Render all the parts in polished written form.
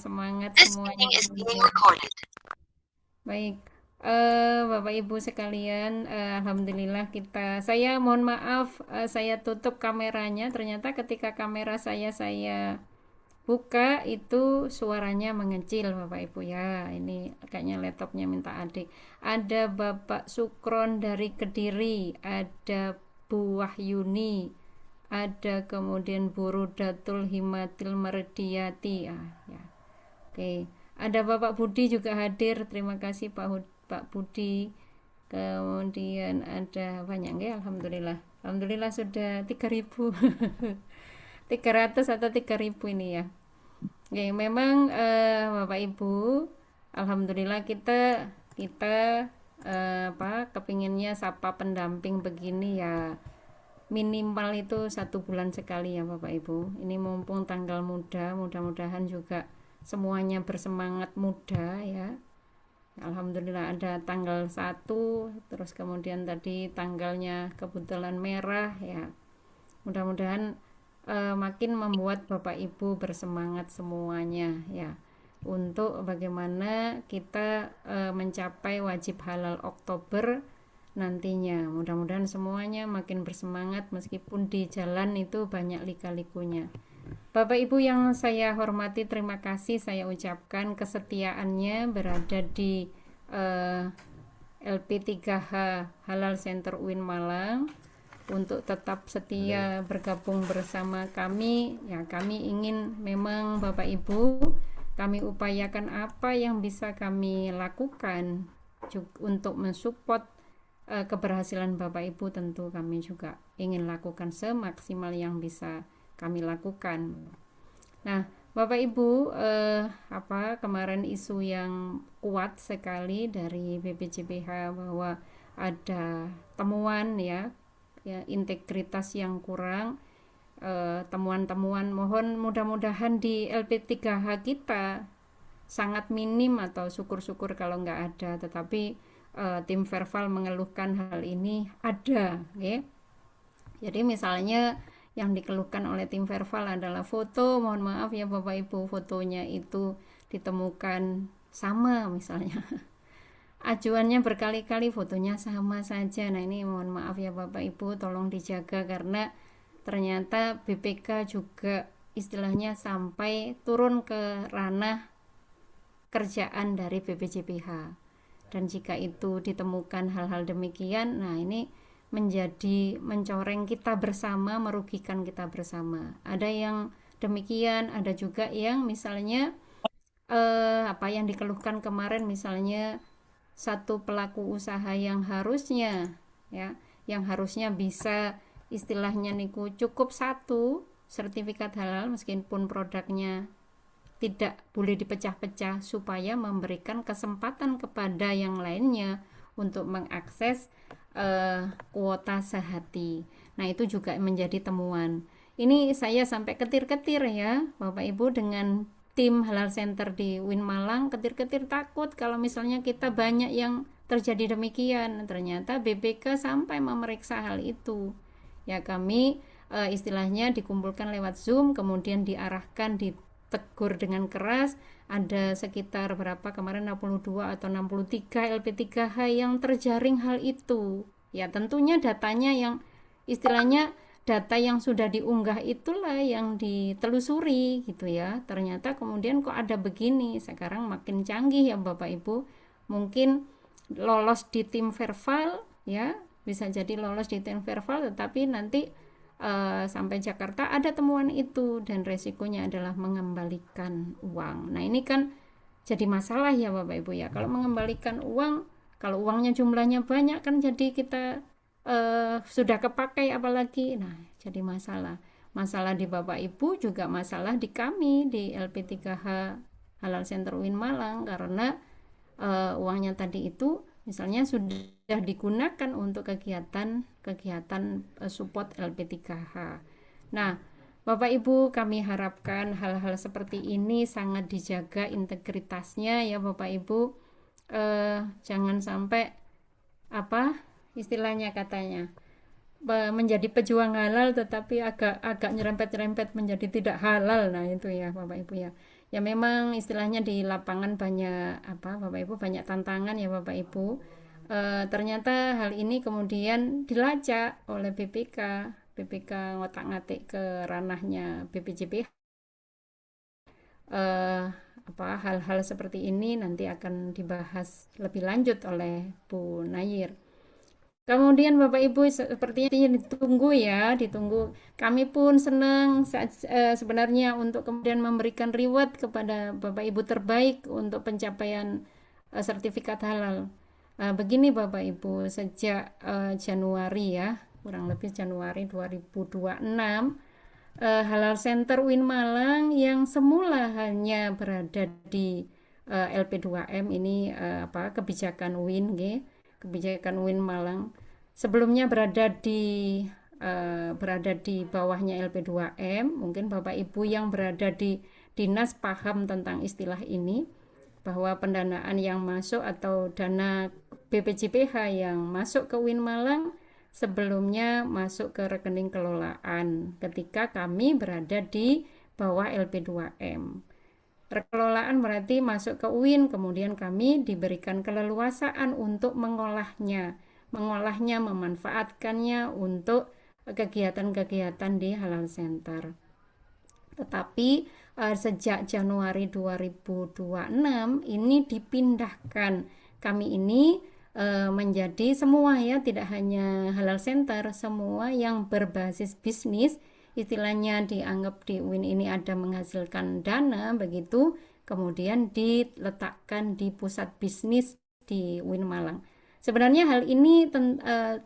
semangat This semuanya meeting is being dijaga. recorded. Baik, Bapak Ibu sekalian, alhamdulillah saya mohon maaf, saya tutup kameranya. Ternyata ketika kamera saya buka itu suaranya mengecil, Bapak Ibu ya. Ini kayaknya laptopnya minta adik. Ada Bapak Sukron dari Kediri, ada Bu Wahyuni, ada kemudian Bu Rudatul Himatil Merdiati. Ya. Oke, ada Bapak Budi juga hadir. Terima kasih Pak Budi. Kemudian ada banyak ya, alhamdulillah. Alhamdulillah sudah 3.000. 300 atau 3.000 ini ya. Oke, memang Bapak Ibu, alhamdulillah kita kita kepinginnya sapa pendamping begini ya, minimal itu 1 bulan sekali ya Bapak Ibu. Ini mumpung tanggal muda, mudah-mudahan juga semuanya bersemangat muda ya. Alhamdulillah ada tanggal 1, terus kemudian tadi tanggalnya kebetulan merah ya. Mudah-mudahan makin membuat Bapak Ibu bersemangat semuanya ya, untuk bagaimana kita mencapai wajib halal Oktober nantinya. Mudah-mudahan semuanya makin bersemangat meskipun di jalan itu banyak lika-likunya. Bapak Ibu yang saya hormati, terima kasih saya ucapkan kesetiaannya berada di LP3H Halal Center UIN Malang untuk tetap setia bergabung bersama kami. Ya, kami ingin memang Bapak Ibu, kami upayakan apa yang bisa kami lakukan untuk mensupport keberhasilan Bapak Ibu. Tentu kami juga ingin lakukan semaksimal yang bisa kami lakukan. Nah, Bapak Ibu, kemarin isu yang kuat sekali dari BPJPH bahwa ada temuan ya integritas yang kurang, temuan-temuan, mohon mudah-mudahan di LP3H kita sangat minim atau syukur-syukur kalau nggak ada, tetapi tim Verval mengeluhkan hal ini ada, ya. Jadi misalnya yang dikeluhkan oleh tim Verval adalah foto, mohon maaf ya Bapak Ibu, fotonya itu ditemukan sama misalnya. Ajuannya berkali-kali, fotonya sama saja. Nah ini mohon maaf ya Bapak Ibu, tolong dijaga karena ternyata BPK juga istilahnya sampai turun ke ranah kerjaan dari BPJPH. Dan jika itu ditemukan hal-hal demikian, nah ini menjadi mencoreng kita bersama, merugikan kita bersama. Ada yang demikian, ada juga yang misalnya apa yang dikeluhkan kemarin, misalnya satu pelaku usaha yang harusnya ya, yang harusnya bisa istilahnya niku cukup satu sertifikat halal meskipun produknya tidak boleh dipecah-pecah supaya memberikan kesempatan kepada yang lainnya untuk mengakses kuota sehati. Nah, itu juga menjadi temuan. Ini saya sampai ketir-ketir ya, Bapak Ibu, dengan tim Halal Center di Win Malang, ketir-ketir takut kalau misalnya kita banyak yang terjadi demikian. Ternyata BPK sampai memeriksa hal itu. Ya, kami istilahnya dikumpulkan lewat Zoom, kemudian diarahkan, ditegur dengan keras. Ada sekitar berapa kemarin, 62 atau 63 LP3H yang terjaring hal itu. Ya, tentunya datanya yang istilahnya data yang sudah diunggah itulah yang ditelusuri gitu ya. Ternyata kemudian kok ada begini. Sekarang makin canggih ya Bapak Ibu. Mungkin lolos di tim Verval ya, bisa jadi lolos di tim Verval, tetapi nanti sampai Jakarta ada temuan itu dan resikonya adalah mengembalikan uang. Nah ini kan jadi masalah ya Bapak Ibu ya. Kalau mengembalikan uang, kalau uangnya jumlahnya banyak kan jadi kita sudah kepakai apalagi. Nah jadi masalah. Masalah di Bapak Ibu juga masalah di kami di LP3H Halal Center Win Malang karena uangnya tadi itu misalnya sudah digunakan untuk kegiatan support LP3H. Nah, Bapak Ibu, kami harapkan hal-hal seperti ini sangat dijaga integritasnya ya Bapak Ibu. Jangan sampai apa istilahnya katanya menjadi pejuang halal tetapi agak nyerempet-nyerempet menjadi tidak halal. Nah, itu ya Bapak Ibu ya. Ya memang istilahnya di lapangan banyak Bapak Ibu, banyak tantangan ya Bapak Ibu. Ternyata hal ini kemudian dilacak oleh BPK. BPK ngotak-ngatik ke ranahnya BPJPH. eh, Hal-hal seperti ini nanti akan dibahas lebih lanjut oleh Bu Nayir. Kemudian Bapak Ibu sepertinya ditunggu ya, ditunggu. Kami pun senang sebenarnya untuk kemudian memberikan reward kepada Bapak Ibu terbaik untuk pencapaian sertifikat halal. Begini Bapak Ibu, sejak Januari ya, kurang lebih Januari 2026, Halal Center UIN Malang yang semula hanya berada di LP2M ini kebijakan UIN nggih, kebijakan UIN Malang sebelumnya berada di bawahnya LP2M. Mungkin Bapak Ibu yang berada di dinas paham tentang istilah ini, bahwa pendanaan yang masuk atau dana BPJPH yang masuk ke UIN Malang sebelumnya masuk ke rekening kelolaan ketika kami berada di bawah LP2M. Kelolaan berarti masuk ke UIN, kemudian kami diberikan keleluasaan untuk mengolahnya, memanfaatkannya untuk kegiatan-kegiatan di Halal Center. Tetapi sejak Januari 2026 ini dipindahkan. Kami ini menjadi semua ya, tidak hanya Halal Center, semua yang berbasis bisnis, istilahnya dianggap di UIN ini ada menghasilkan dana begitu, kemudian diletakkan di pusat bisnis di UIN Malang. Sebenarnya hal ini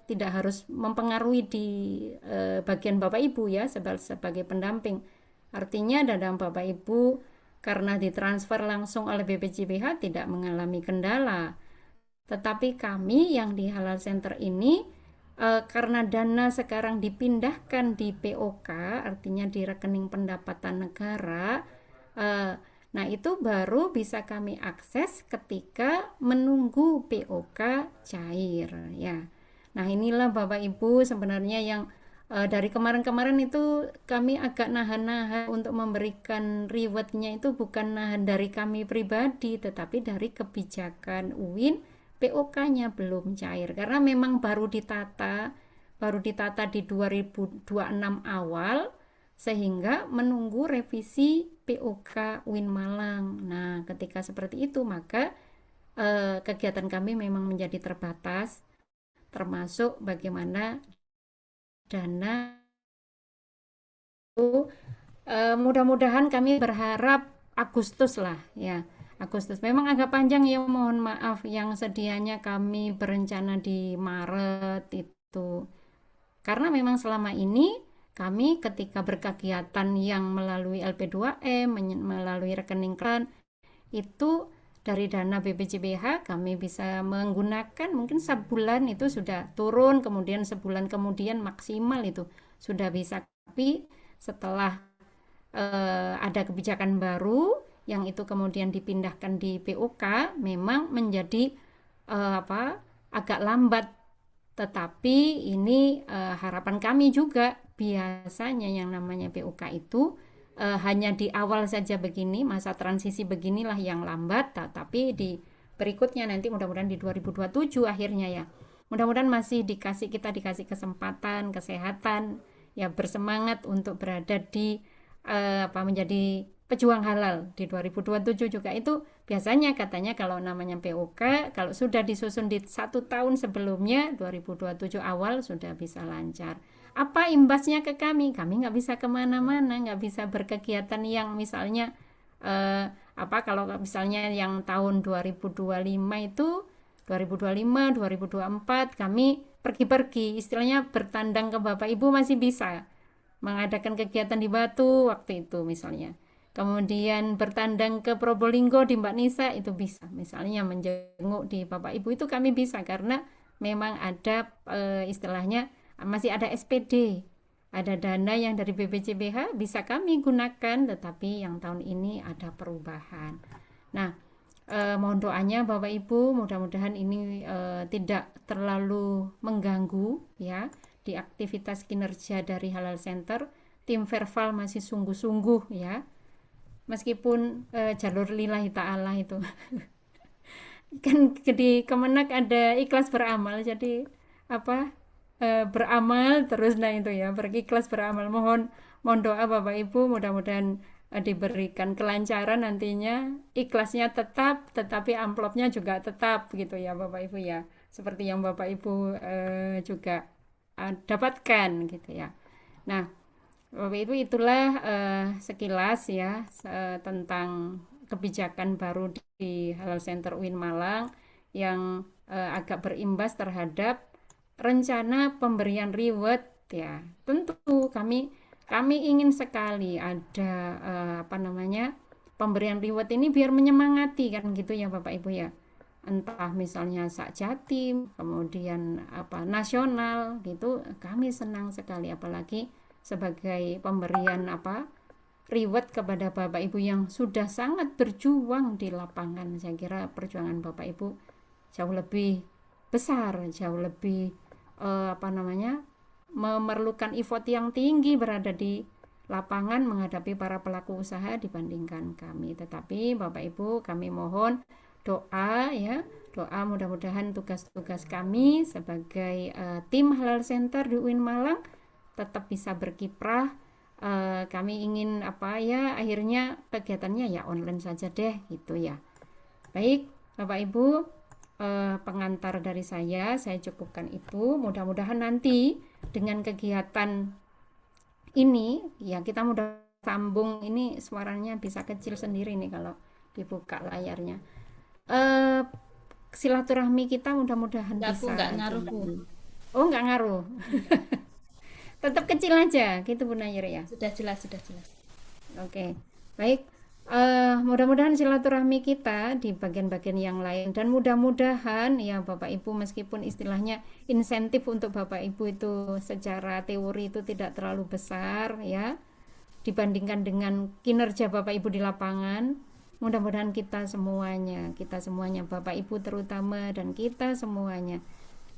tidak harus mempengaruhi di bagian Bapak Ibu ya, sebagai pendamping. Artinya dalam Bapak Ibu karena ditransfer langsung oleh BPJPH tidak mengalami kendala. Tetapi kami yang di Halal Center ini karena dana sekarang dipindahkan di POK, artinya di rekening pendapatan negara, nah itu baru bisa kami akses ketika menunggu POK cair ya. Nah inilah Bapak Ibu sebenarnya yang dari kemarin-kemarin itu kami agak nahan-nahan untuk memberikan rewardnya, itu bukan nahan dari kami pribadi tetapi dari kebijakan UIN. POK-nya belum cair karena memang baru ditata di 2026 awal, sehingga menunggu revisi POK UIN Malang. Nah, ketika seperti itu maka kegiatan kami memang menjadi terbatas, termasuk bagaimana dana. Mudah-mudahan kami berharap Agustus lah ya. Agustus memang agak panjang ya, mohon maaf, yang sedianya kami berencana di Maret itu. Karena memang selama ini kami ketika berkegiatan yang melalui LP2M, melalui rekening klan, itu dari dana BPJPH kami bisa menggunakan mungkin sebulan itu sudah turun, kemudian sebulan kemudian maksimal itu sudah bisa. Tapi setelah ada kebijakan baru yang itu kemudian dipindahkan di POK, memang menjadi agak lambat. Tetapi ini harapan kami juga, biasanya yang namanya POK itu hanya di awal saja begini, masa transisi beginilah yang lambat, tapi di berikutnya nanti mudah-mudahan di 2027 akhirnya ya, mudah-mudahan kita dikasih kesempatan, kesehatan ya, bersemangat untuk berada di menjadi pejuang halal di 2027 juga. Itu biasanya katanya kalau namanya POK, kalau sudah disusun di 1 tahun sebelumnya 2027 awal sudah bisa lancar. Apa imbasnya ke kami? Kami nggak bisa kemana-mana, nggak bisa berkegiatan yang misalnya kalau misalnya yang tahun 2025 itu 2025, 2024 kami pergi-pergi, istilahnya bertandang ke Bapak Ibu masih bisa mengadakan kegiatan di Batu waktu itu misalnya. Kemudian bertandang ke Probolinggo di Mbak Nisa itu bisa. Misalnya menjenguk di Bapak Ibu itu kami bisa karena memang ada istilahnya masih ada SPD. Ada dana yang dari BPJPH bisa kami gunakan, tetapi yang tahun ini ada perubahan. Nah, mohon doanya Bapak Ibu, mudah-mudahan ini tidak terlalu mengganggu ya di aktivitas kinerja dari Halal Center. Tim Verval masih sungguh-sungguh ya meskipun jalur lillahi ta'ala itu. Kan di Kemenak ada ikhlas beramal, jadi apa, beramal terus, nah itu ya, berikhlas beramal. Mohon doa Bapak Ibu, mudah-mudahan diberikan kelancaran nantinya, ikhlasnya tetap, tetapi amplopnya juga tetap gitu ya Bapak Ibu ya, seperti yang Bapak Ibu juga dapatkan gitu ya. Nah, Bapak Ibu, itulah sekilas ya tentang kebijakan baru di Halal Center UIN Malang yang agak berimbas terhadap rencana pemberian reward ya. Tentu kami ingin sekali ada apa namanya, pemberian reward ini biar menyemangati kan gitu ya Bapak Ibu ya. Entah misalnya Sak Jatim, kemudian apa nasional gitu, kami senang sekali, apalagi sebagai pemberian apa, reward kepada Bapak Ibu yang sudah sangat berjuang di lapangan. Saya kira perjuangan Bapak Ibu jauh lebih besar, jauh lebih apa namanya, memerlukan effort yang tinggi berada di lapangan menghadapi para pelaku usaha dibandingkan kami. Tetapi Bapak Ibu, kami mohon doa ya, doa mudah-mudahan tugas-tugas kami sebagai tim Halal Center di UIN Malang tetap bisa berkiprah. Kami ingin apa ya, akhirnya kegiatannya ya online saja deh gitu ya. Baik Bapak Ibu, pengantar dari saya cukupkan itu. Mudah-mudahan nanti dengan kegiatan ini ya kita mudah sambung, ini suaranya bisa kecil sendiri nih kalau dibuka layarnya. eh Silaturahmi kita mudah-mudahan Enggak, Bu, bisa enggak ngaruh, Bu. kembali. Oh, nggak ngaruh. Enggak. Tetap kecil aja gitu Bu Nayir ya. Sudah jelas, sudah jelas. Oke, baik. Mudah-mudahan silaturahmi kita di bagian-bagian yang lain, dan mudah-mudahan ya Bapak Ibu, meskipun istilahnya insentif untuk Bapak Ibu itu secara teori itu tidak terlalu besar ya dibandingkan dengan kinerja Bapak Ibu di lapangan. Mudah-mudahan kita semuanya Bapak Ibu terutama, dan kita semuanya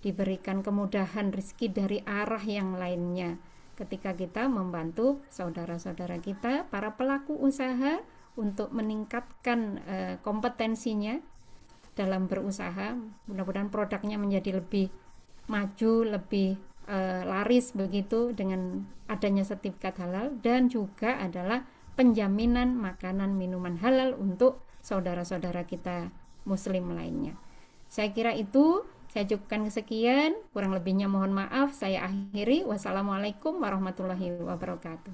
diberikan kemudahan rezeki dari arah yang lainnya ketika kita membantu saudara-saudara kita para pelaku usaha untuk meningkatkan kompetensinya dalam berusaha. Mudah-mudahan produknya menjadi lebih maju, lebih laris begitu dengan adanya sertifikat halal, dan juga adalah penjaminan makanan minuman halal untuk saudara-saudara kita muslim lainnya. Saya kira itu, saya cukupkan sekian, kurang lebihnya mohon maaf, saya akhiri. Wassalamualaikum warahmatullahi wabarakatuh.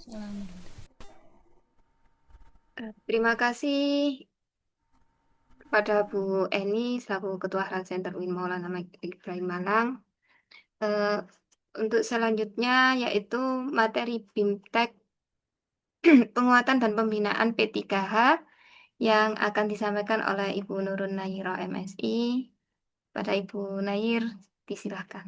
Salam. Terima kasih kepada Bu Eni selaku Ketua Halal Center UIN Maulana Ibrahim Malang. Eh, untuk selanjutnya yaitu materi BIMTEK penguatan dan pembinaan P3H yang akan disampaikan oleh Ibu Nurun Nayiro MSI. Pada Ibu Nayir, disilahkan.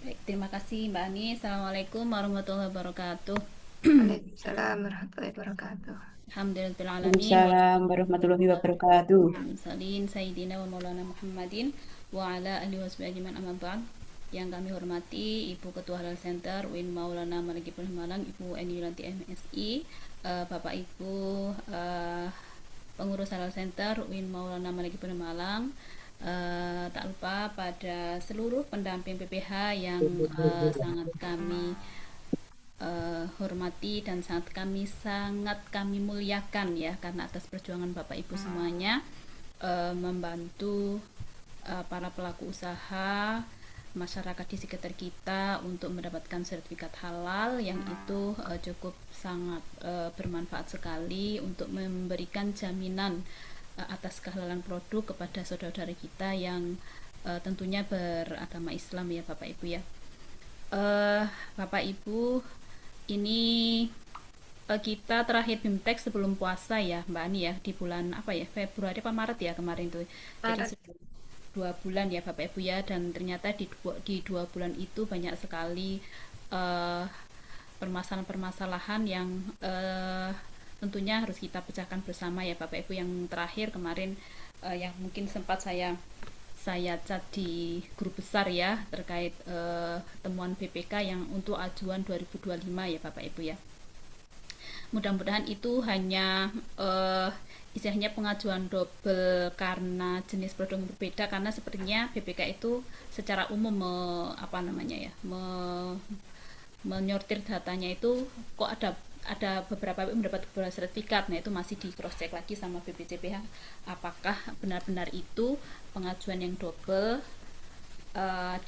Baik, terima kasih Mbak Ani. Assalamualaikum warahmatullahi wabarakatuh. Waalaikumsalam warahmatullahi wabarakatuh. Alhamdulillahirrahmanirrahim. Waalaikumsalam warahmatullahi wabarakatuh. Salin Sayyidina wa Maulana Muhammadin wa ala alihi wa sahbihi ajmain, amma ba'd. Yang kami hormati Ibu Ketua Halal Center UIN Maulana Malik Ibrahim Malang, Ibu Eni Yulanti MSI, Bapak Ibu pengurus Halal Center UIN Maulana Malik Ibrahim Malang, tak lupa pada seluruh pendamping PPH yang sangat kami hormati dan sangat kami muliakan ya, karena atas perjuangan Bapak Ibu semuanya membantu para pelaku usaha masyarakat di sekitar kita untuk mendapatkan sertifikat halal yang itu cukup sangat bermanfaat sekali untuk memberikan jaminan atas kehalalan produk kepada saudara-saudara kita yang tentunya beragama Islam ya Bapak Ibu ya. Bapak Ibu, ini kita terakhir BIMTEK sebelum puasa ya Mbak Ani ya, di bulan apa ya, Februari apa Maret ya kemarin tuh. Jadi Maret. 2 bulan ya Bapak Ibu ya, dan ternyata di 2 bulan itu banyak sekali permasalahan-permasalahan yang tentunya harus kita pecahkan bersama ya Bapak Ibu. Yang terakhir kemarin yang mungkin sempat saya saya cat di grup besar ya terkait temuan BPK yang untuk ajuan 2025 ya Bapak Ibu ya. Mudah-mudahan itu hanya istilahnya pengajuan double karena jenis produk yang berbeda, karena sepertinya BPK itu secara umum menyortir datanya itu kok ada beberapa mendapat beberapa sertifikat. Nah itu masih di cross check lagi sama BPCPH apakah benar-benar itu pengajuan yang double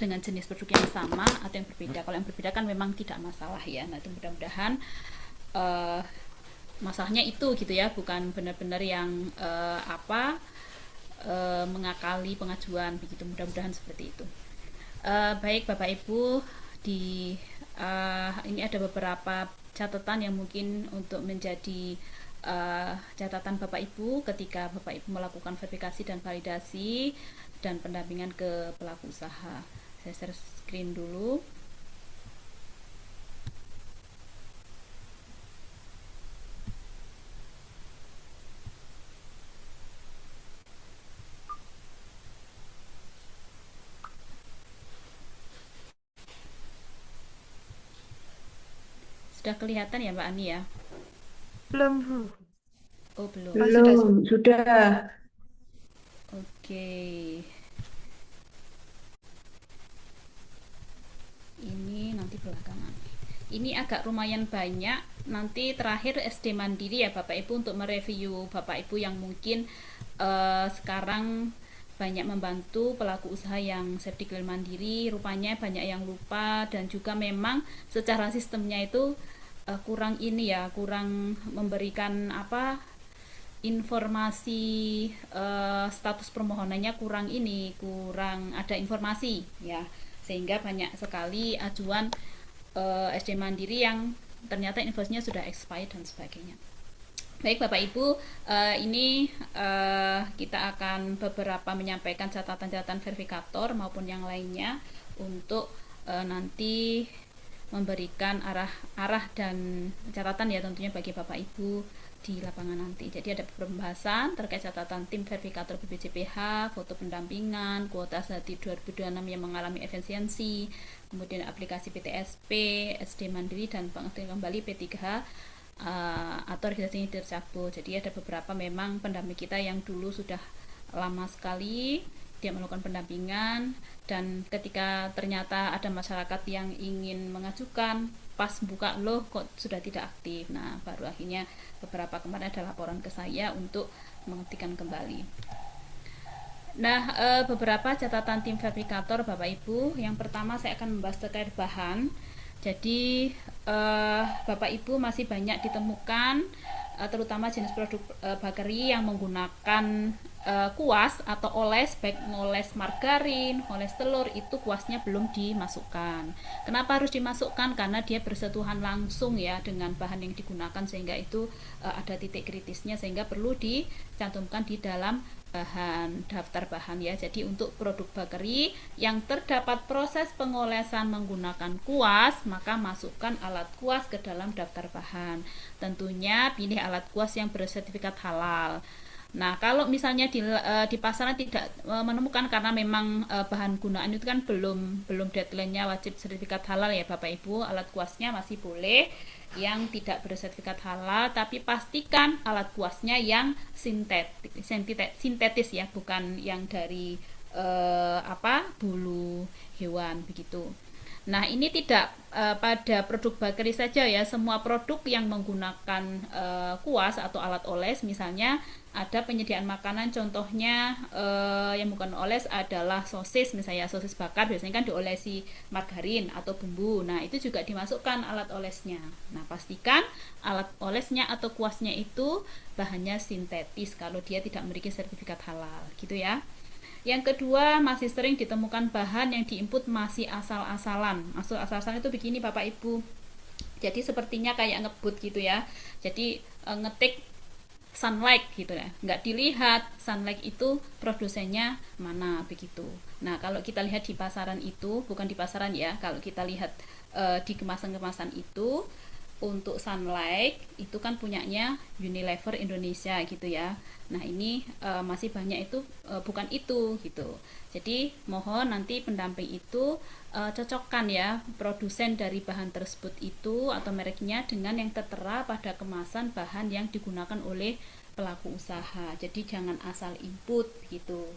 dengan jenis produk yang sama atau yang berbeda. Kalau yang berbeda kan memang tidak masalah ya. Nah itu mudah-mudahan masalahnya itu gitu ya, bukan benar-benar yang mengakali pengajuan begitu. Mudah-mudahan seperti itu. Baik Bapak Ibu, ini ada beberapa catatan yang mungkin untuk menjadi catatan Bapak Ibu ketika Bapak Ibu melakukan verifikasi dan validasi dan pendampingan ke pelaku usaha. Saya share screen dulu. Sudah kelihatan ya Mbak Ani ya? Belum, Bu. Oh belum. Oh, sudah. Belum, sudah. Oke. Ini nanti belakangan. Ini agak lumayan banyak. Nanti terakhir SD Mandiri ya Bapak Ibu untuk mereview Bapak Ibu yang mungkin sekarang banyak membantu pelaku usaha yang safety clear mandiri. Rupanya banyak yang lupa dan juga memang secara sistemnya itu kurang ini ya, kurang memberikan informasi status permohonannya, kurang ada informasi ya, sehingga banyak sekali ajuan SD Mandiri yang ternyata informasinya sudah expired dan sebagainya. Baik Bapak Ibu, ini kita akan beberapa menyampaikan catatan-catatan verifikator maupun yang lainnya untuk nanti memberikan arah dan catatan ya tentunya bagi Bapak Ibu di lapangan nanti. Jadi ada pembahasan terkait catatan tim verifikator BPCPH, foto pendampingan, kuota sehati 2026 yang mengalami efisiensi, kemudian aplikasi PTSP, SD Mandiri dan pengaktifan kembali P3H atau registrasinya tercabut. Jadi ada beberapa memang pendamping kita yang dulu sudah lama sekali dia melakukan pendampingan, dan ketika ternyata ada masyarakat yang ingin mengajukan pas buka loh kok sudah tidak aktif. Nah baru akhirnya beberapa kemarin ada laporan ke saya untuk mengaktifkan kembali. Nah beberapa catatan tim verifikator Bapak Ibu. Yang pertama saya akan membahas terkait bahan. Jadi Bapak Ibu masih banyak ditemukan terutama jenis produk bakery yang menggunakan kuas atau oles, baik ngoles margarin, ngoles telur, itu kuasnya belum dimasukkan. Kenapa harus dimasukkan? Karena dia bersentuhan langsung ya dengan bahan yang digunakan, sehingga itu ada titik kritisnya, sehingga perlu dicantumkan di dalam daftar bahan ya. Jadi untuk produk bakery yang terdapat proses pengolesan menggunakan kuas, maka masukkan alat kuas ke dalam daftar bahan. Tentunya pilih alat kuas yang bersertifikat halal. Nah, kalau misalnya di pasaran tidak menemukan karena memang bahan gunaan itu kan belum deadline-nya wajib sertifikat halal ya Bapak Ibu, alat kuasnya masih boleh yang tidak bersertifikat halal, tapi pastikan alat kuasnya yang sintetis ya, bukan yang dari bulu hewan begitu. Nah, ini tidak pada produk bakery saja ya, semua produk yang menggunakan kuas atau alat oles, misalnya ada penyediaan makanan, contohnya yang bukan oles adalah sosis, misalnya sosis bakar biasanya kan diolesi margarin atau bumbu. Nah, itu juga dimasukkan alat olesnya. Nah, pastikan alat olesnya atau kuasnya itu bahannya sintetis kalau dia tidak memiliki sertifikat halal, gitu ya. Yang kedua, masih sering ditemukan bahan yang diinput masih asal-asalan. Asal-asalan itu begini Bapak Ibu. Jadi sepertinya kayak ngebut gitu ya. Jadi ngetik Sunlight gitu ya. Nggak dilihat Sunlight itu produsennya mana begitu. Nah, kalau kita lihat di pasaran itu, bukan di pasaran ya, kalau kita lihat di kemasan-kemasan itu untuk Sunlight itu kan punyanya Unilever Indonesia gitu ya. Nah ini masih banyak itu bukan itu gitu. Jadi mohon nanti pendamping itu cocokkan ya produsen dari bahan tersebut itu atau mereknya dengan yang tertera pada kemasan bahan yang digunakan oleh pelaku usaha. Jadi jangan asal input gitu.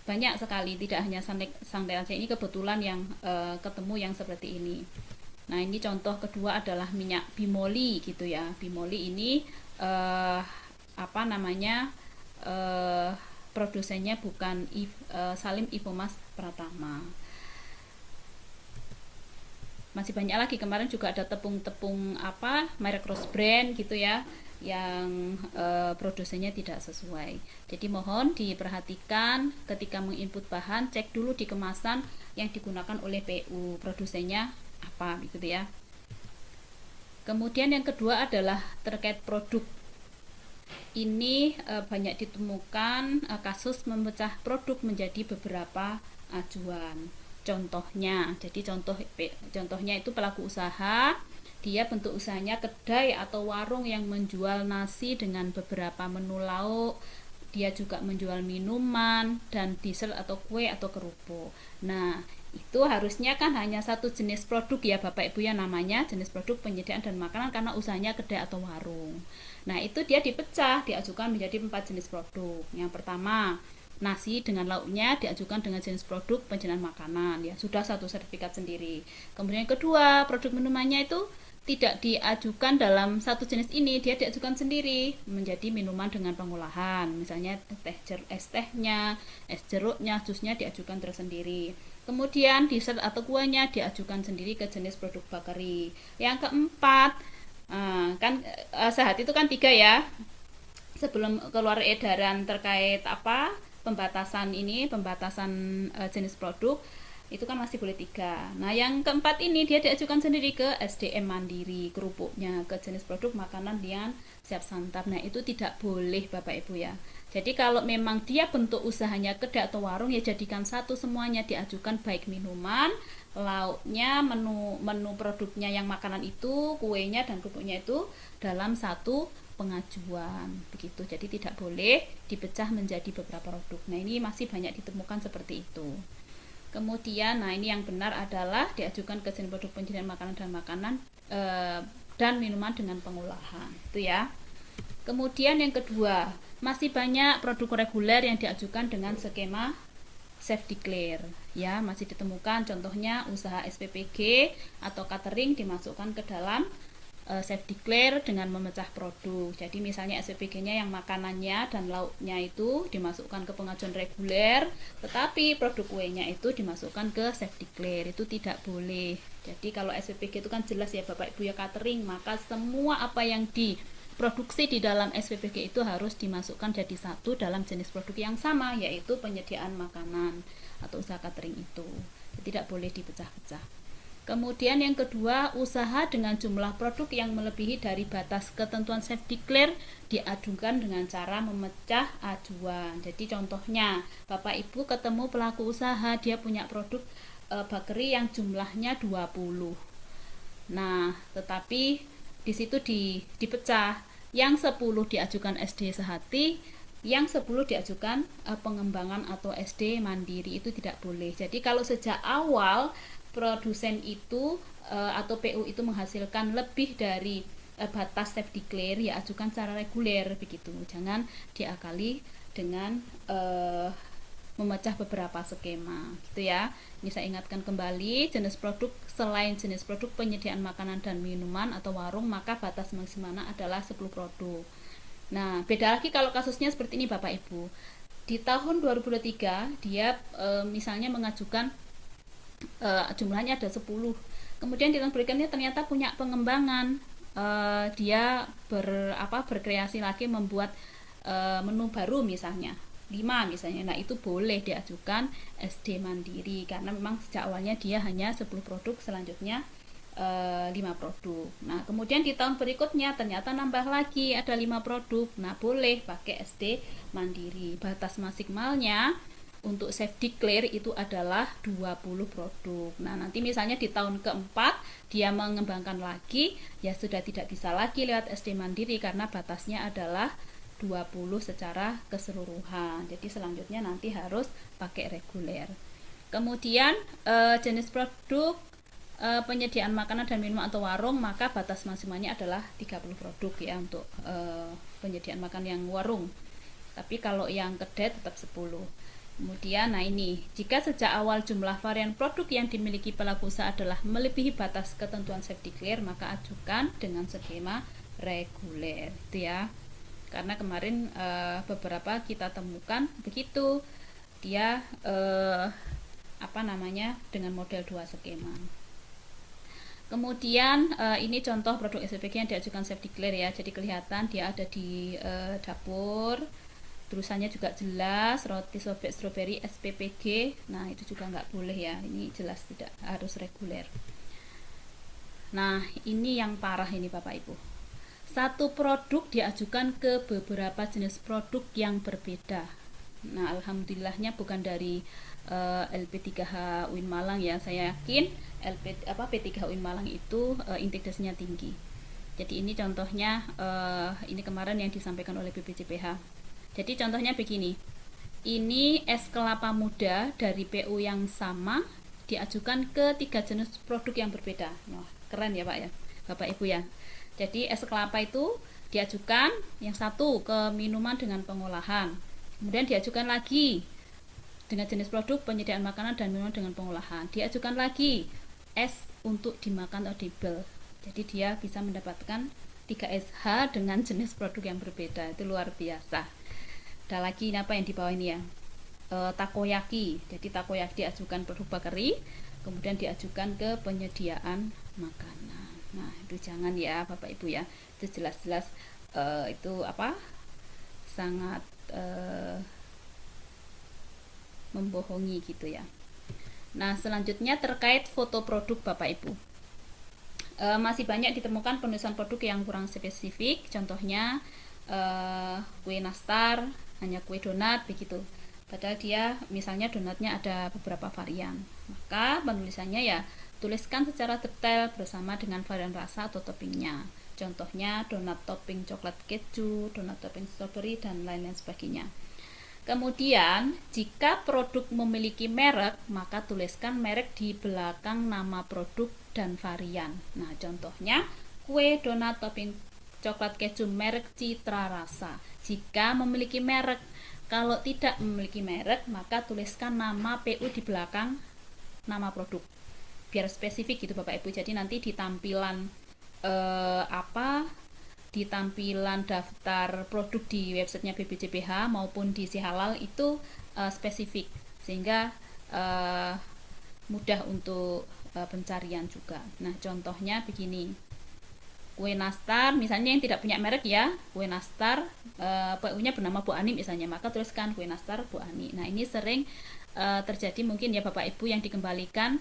Banyak sekali, tidak hanya Sunlight saja, ini kebetulan yang ketemu yang seperti ini. Nah ini contoh kedua adalah minyak bimoli gitu ya. Bimoli ini apa namanya produsennya bukan Salim Ipomas Pratama. Masih banyak lagi, kemarin juga ada tepung-tepung apa merek Rose Brand gitu ya, yang produsennya tidak sesuai. Jadi mohon diperhatikan ketika menginput bahan, cek dulu di kemasan yang digunakan oleh PU produsennya apa gitu ya. Kemudian yang kedua adalah terkait produk. Ini banyak ditemukan kasus memecah produk menjadi beberapa ajuan. Contohnya, jadi contohnya itu pelaku usaha, dia bentuk usahanya kedai atau warung yang menjual nasi dengan beberapa menu lauk. Dia juga menjual minuman dan dessert atau kue atau kerupuk. Nah, itu harusnya kan hanya satu jenis produk ya Bapak Ibu ya, namanya jenis produk penyediaan dan makanan karena usahanya kedai atau warung. Nah, itu dia dipecah, diajukan menjadi 4 jenis produk. Yang pertama, nasi dengan lauknya diajukan dengan jenis produk penjenahan makanan ya, sudah satu sertifikat sendiri. Kemudian yang kedua, produk minumannya itu tidak diajukan dalam satu jenis ini, dia diajukan sendiri menjadi minuman dengan pengolahan, misalnya es tehnya, es jeruknya, jusnya diajukan tersendiri. Kemudian dessert atau kuahnya diajukan sendiri ke jenis produk bakery. Yang keempat, kan sehat itu kan 3 ya, sebelum keluar edaran terkait apa pembatasan jenis produk itu kan masih boleh 3. Nah yang keempat ini dia diajukan sendiri ke SDM Mandiri, kerupuknya ke jenis produk makanan yang siap santap. Nah itu tidak boleh Bapak Ibu ya. Jadi kalau memang dia bentuk usahanya kedai atau warung, ya jadikan satu semuanya, diajukan baik minuman, lauknya, menu produknya yang makanan itu, kuenya dan kerupuknya itu dalam satu pengajuan begitu. Jadi tidak boleh dipecah menjadi beberapa produk. Nah ini masih banyak ditemukan seperti itu. Kemudian, nah ini yang benar adalah diajukan ke jenis produk penjenahan makanan dan minuman dengan pengolahan, itu ya. Kemudian yang kedua, masih banyak produk reguler yang diajukan dengan skema self declare, ya masih ditemukan. Contohnya usaha SPPG atau catering dimasukkan ke dalam self declare dengan memecah produk. Jadi misalnya SPPG-nya yang makanannya dan lauknya itu dimasukkan ke pengajuan reguler, tetapi produk kuenya itu dimasukkan ke self declare. Itu tidak boleh. Jadi kalau SPPG itu kan jelas ya Bapak Ibu ya, catering, maka semua apa yang diproduksi di dalam SPPG itu harus dimasukkan jadi satu dalam jenis produk yang sama, yaitu penyediaan makanan atau usaha catering itu. Tidak boleh dipecah-pecah. Kemudian yang kedua, usaha dengan jumlah produk yang melebihi dari batas ketentuan self declare diajukan dengan cara memecah ajuan. Jadi contohnya, Bapak Ibu ketemu pelaku usaha, dia punya produk bakery yang jumlahnya 20. Nah, tetapi di situ dipecah. Yang 10 diajukan SD Sehati, yang 10 diajukan pengembangan atau SD Mandiri. Itu tidak boleh. Jadi kalau sejak awal produsen itu atau PU itu menghasilkan lebih dari batas self declare, ya ajukan secara reguler begitu. Jangan diakali dengan memecah beberapa skema gitu ya. Ini saya ingatkan kembali, jenis produk selain jenis produk penyediaan makanan dan minuman atau warung, maka batas maksimalnya adalah 10 produk. Nah, beda lagi kalau kasusnya seperti ini Bapak Ibu. Di tahun 2023 dia misalnya mengajukan jumlahnya ada 10. Kemudian di tahun berikutnya ternyata punya pengembangan, dia berkreasi lagi membuat menu baru misalnya 5 misalnya. Nah itu boleh diajukan SD Mandiri karena memang sejak awalnya dia hanya 10 produk, selanjutnya 5 produk. Nah kemudian di tahun berikutnya ternyata nambah lagi ada 5 produk. Nah boleh pakai SD Mandiri. Batas maksimalnya untuk self declare itu adalah 20 produk. Nah, nanti misalnya di tahun keempat dia mengembangkan lagi, ya sudah tidak bisa lagi lewat SD Mandiri karena batasnya adalah 20 secara keseluruhan. Jadi selanjutnya nanti harus pakai reguler. Kemudian jenis produk penyediaan makanan dan minuman atau warung, maka batas maksimalnya adalah 30 produk ya untuk penyediaan makan yang warung. Tapi kalau yang kedai tetap 10. Kemudian, nah ini, jika sejak awal jumlah varian produk yang dimiliki pelaku usaha adalah melebihi batas ketentuan self declare, maka ajukan dengan skema reguler, itu ya. Karena kemarin beberapa kita temukan begitu, dia dengan model 2 skema. Kemudian ini contoh produk SPPG yang diajukan self declare ya. Jadi kelihatan dia ada di dapur. Tulisannya juga jelas, roti sobek stroberi SPPG. Nah, itu juga nggak boleh ya. Ini jelas tidak harus reguler. Nah, ini yang parah ini Bapak Ibu. Satu produk diajukan ke beberapa jenis produk yang berbeda. Nah, alhamdulillahnya bukan dari LP3H UIN Malang ya. Saya yakin P3H UIN Malang itu integrasinya tinggi. Jadi ini contohnya, ini kemarin yang disampaikan oleh BPJPH. Jadi contohnya begini, ini es kelapa muda dari PU yang sama diajukan ke 3 jenis produk yang berbeda. Wah, keren ya Pak ya, Bapak Ibu ya. Jadi es kelapa itu diajukan yang satu ke minuman dengan pengolahan, kemudian diajukan lagi dengan jenis produk penyediaan makanan dan minuman dengan pengolahan, diajukan lagi es untuk dimakan audible. Jadi dia bisa mendapatkan 3SH dengan jenis produk yang berbeda, itu luar biasa. Ada lagi apa yang di bawah ini ya, takoyaki. Jadi takoyaki diajukan produk bakery, kemudian diajukan ke penyediaan makanan. Nah, itu jangan ya Bapak Ibu ya, itu jelas-jelas itu sangat membohongi gitu ya. Nah, selanjutnya terkait foto produk Bapak Ibu, masih banyak ditemukan penulisan produk yang kurang spesifik. Contohnya kue nastar hanya kue donat begitu, padahal dia misalnya donatnya ada beberapa varian. Maka penulisannya ya tuliskan secara detail bersama dengan varian rasa atau toppingnya. Contohnya donat topping coklat keju, donat topping strawberry, dan lain-lain sebagainya. Kemudian jika produk memiliki merek, maka tuliskan merek di belakang nama produk dan varian. Nah, contohnya kue donat topping coklat keju merek Citra Rasa. Jika memiliki merek, kalau tidak memiliki merek, maka tuliskan nama PU di belakang nama produk. Biar spesifik gitu Bapak Ibu. Jadi nanti di tampilan di tampilan daftar produk di websitenya BPJPH maupun di Si Halal itu spesifik, sehingga mudah untuk pencarian juga. Nah, contohnya begini. Kue nastar misalnya yang tidak punya merek ya, kue nastar PU-nya bernama Bu Ani misalnya, maka tuliskan kue nastar Bu Ani. Nah, ini sering terjadi mungkin ya Bapak Ibu yang dikembalikan,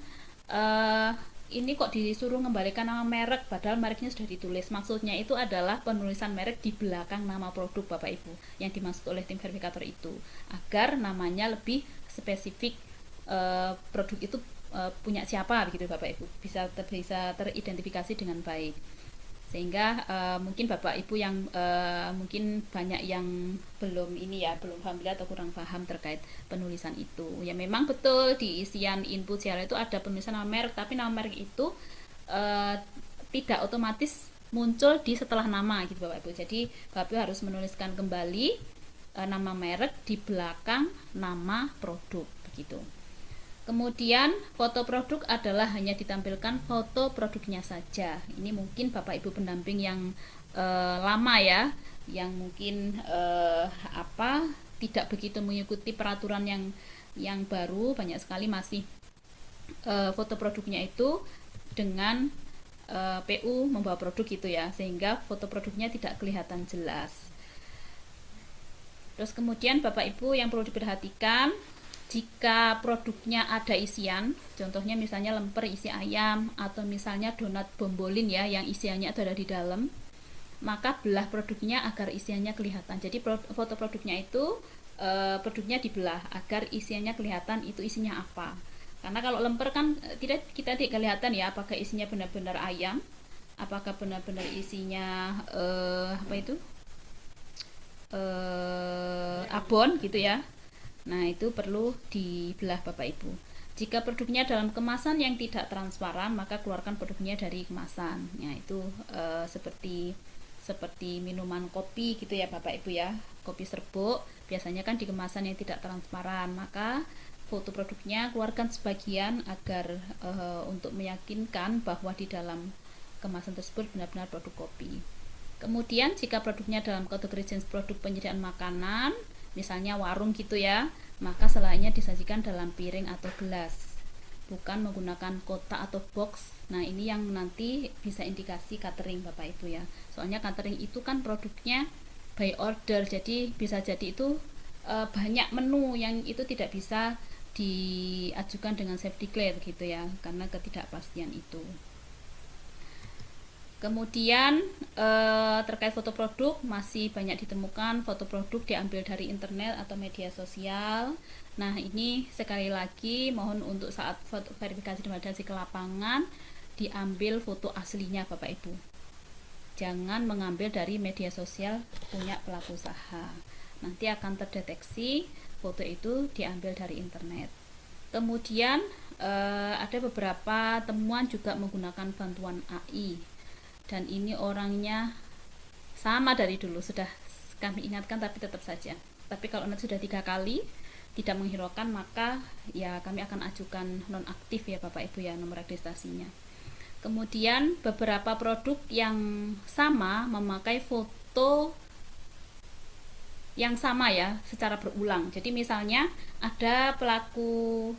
ini kok disuruh mengembalikan nama merek padahal mereknya sudah ditulis. Maksudnya itu adalah penulisan merek di belakang nama produk Bapak Ibu yang dimaksud oleh tim verifikator itu, agar namanya lebih spesifik, produk itu punya siapa begitu Bapak Ibu, bisa teridentifikasi dengan baik. Sehingga mungkin Bapak Ibu yang mungkin banyak yang belum paham atau kurang paham terkait penulisan itu. Ya memang betul di isian input siaran itu ada penulisan nama merek, tapi nama merek itu tidak otomatis muncul di setelah nama gitu Bapak Ibu. Jadi Bapak Ibu harus menuliskan kembali nama merek di belakang nama produk begitu. Kemudian foto produk adalah hanya ditampilkan foto produknya saja. Ini mungkin Bapak Ibu pendamping yang lama ya, yang mungkin tidak begitu mengikuti peraturan yang baru, banyak sekali masih foto produknya itu dengan PU membawa produk gitu ya, sehingga foto produknya tidak kelihatan jelas. Terus kemudian Bapak Ibu yang perlu diperhatikan, jika produknya ada isian, contohnya misalnya lemper isi ayam atau misalnya donat bombolin ya yang isiannya itu ada di dalam, maka belah produknya agar isiannya kelihatan. Jadi foto produknya itu produknya dibelah agar isiannya kelihatan itu isinya apa. Karena kalau lemper kan kita tidak kelihatan ya apakah isinya benar-benar ayam, apakah benar-benar isinya apa itu abon gitu ya. Nah, itu perlu dibelah Bapak Ibu. Jika produknya dalam kemasan yang tidak transparan, maka keluarkan produknya dari kemasan. Nah, itu seperti minuman kopi gitu ya Bapak Ibu ya. Kopi serbuk biasanya kan di kemasan yang tidak transparan, maka foto produknya keluarkan sebagian agar untuk meyakinkan bahwa di dalam kemasan tersebut benar-benar produk kopi. Kemudian jika produknya dalam kategori jenis produk penyediaan makanan, misalnya warung gitu ya, maka selainnya disajikan dalam piring atau gelas, bukan menggunakan kotak atau box. Nah, ini yang nanti bisa indikasi catering Bapak Ibu ya. Soalnya catering itu kan produknya by order, jadi bisa jadi itu banyak menu yang itu tidak bisa diajukan dengan self declare gitu ya, karena ketidakpastian itu. Kemudian terkait foto produk masih banyak ditemukan foto produk diambil dari internet atau media sosial. Nah, ini sekali lagi mohon untuk saat foto verifikasi dan validasi ke lapangan diambil foto aslinya Bapak Ibu. Jangan mengambil dari media sosial punya pelaku usaha. Nanti akan terdeteksi foto itu diambil dari internet. Kemudian ada beberapa temuan juga menggunakan bantuan AI. Dan ini orangnya sama dari dulu, sudah kami ingatkan tapi tetap saja. Tapi kalau nanti sudah 3 kali tidak menghiraukan, maka ya kami akan ajukan nonaktif ya Bapak Ibu ya nomor registrasinya. Kemudian beberapa produk yang sama memakai foto yang sama ya secara berulang. Jadi misalnya ada pelaku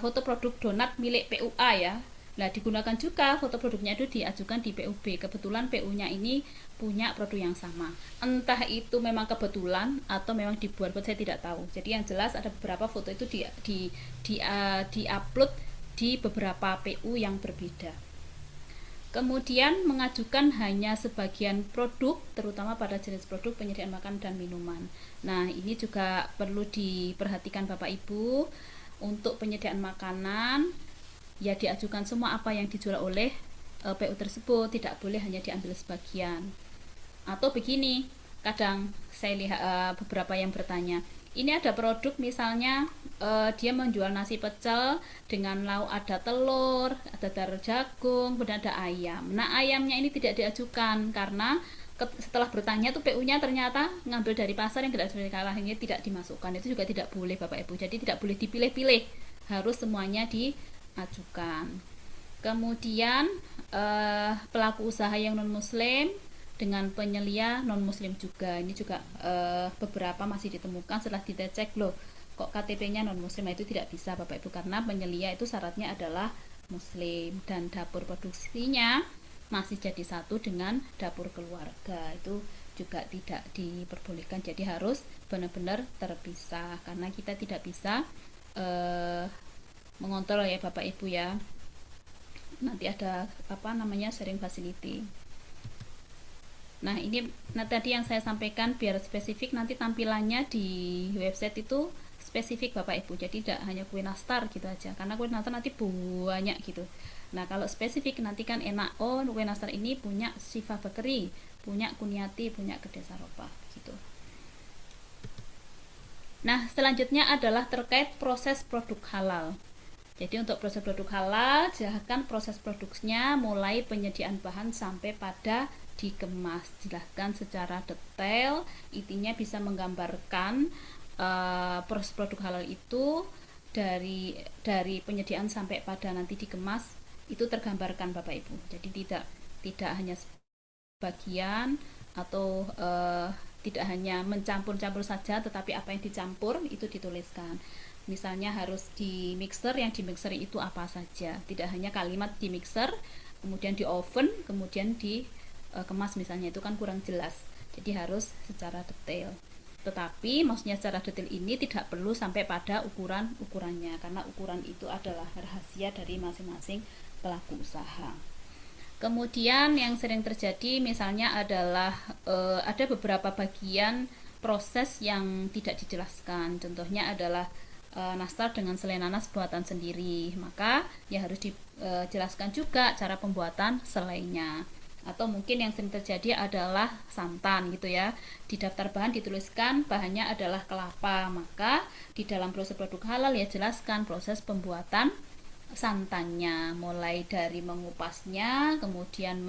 foto produk donat milik PUA ya. Nah, digunakan juga foto produknya itu diajukan di PUB. Kebetulan PU-nya ini punya produk yang sama. Entah itu memang kebetulan atau memang dibuat, saya tidak tahu. Jadi yang jelas ada beberapa foto itu di-upload di beberapa PU yang berbeda. Kemudian mengajukan hanya sebagian produk, terutama pada jenis produk penyediaan makan dan minuman. Nah, ini juga perlu diperhatikan Bapak Ibu. Untuk penyediaan makanan ya diajukan semua apa yang dijual oleh PU tersebut, tidak boleh hanya diambil sebagian. Atau begini, kadang saya lihat beberapa yang bertanya, ini ada produk misalnya dia menjual nasi pecel dengan lauk ada telur, ada dadar jagung, kemudian ada ayam. Nah, ayamnya ini tidak diajukan karena setelah bertanya tuh PU-nya ternyata ngambil dari pasar yang tidak sesuai kalahnya, tidak dimasukkan. Itu juga tidak boleh Bapak Ibu. Jadi tidak boleh dipilih-pilih, harus semuanya diajukan. Kemudian pelaku usaha yang non muslim dengan penyelia non muslim juga, ini juga beberapa masih ditemukan setelah kita cek loh kok KTP-nya non muslim. Itu tidak bisa Bapak Ibu karena penyelia itu syaratnya adalah muslim dan dapur produksinya masih jadi satu dengan dapur keluarga, itu juga tidak diperbolehkan. Jadi harus benar-benar terpisah karena kita tidak bisa mengontrol ya Bapak Ibu ya. Nanti ada sharing facility. Nah, ini tadi yang saya sampaikan biar spesifik, nanti tampilannya di website itu spesifik Bapak Ibu. Jadi tidak hanya kue nastar gitu aja, karena kue nastar nanti banyak gitu. Nah, kalau spesifik nanti kan enak, oh kue nastar ini punya Syifa Bakery, punya Kuniati, punya Kedai Saropa gitu. Nah, selanjutnya adalah terkait proses produk halal. Jadi untuk proses produk halal, jelaskan proses produksinya mulai penyediaan bahan sampai pada dikemas. Jelaskan secara detail, intinya bisa menggambarkan proses produk halal itu dari penyediaan sampai pada nanti dikemas itu tergambarkan Bapak Ibu. Jadi tidak hanya sebagian atau tidak hanya mencampur-campur saja, tetapi apa yang dicampur itu dituliskan. Misalnya harus di mixer, yang di mixer itu apa saja, tidak hanya kalimat di mixer kemudian di oven kemudian dikemas misalnya, itu kan kurang jelas. Jadi harus secara detail, tetapi maksudnya secara detail ini tidak perlu sampai pada ukurannya, karena ukuran itu adalah rahasia dari masing-masing pelaku usaha. Kemudian yang sering terjadi misalnya adalah ada beberapa bagian proses yang tidak dijelaskan. Contohnya adalah nastar dengan selai nanas buatan sendiri, maka ya harus dijelaskan juga cara pembuatan selainya. Atau mungkin yang sering terjadi adalah santan gitu ya, di daftar bahan dituliskan bahannya adalah kelapa, maka di dalam proses produk halal ya jelaskan proses pembuatan santannya, mulai dari mengupasnya, kemudian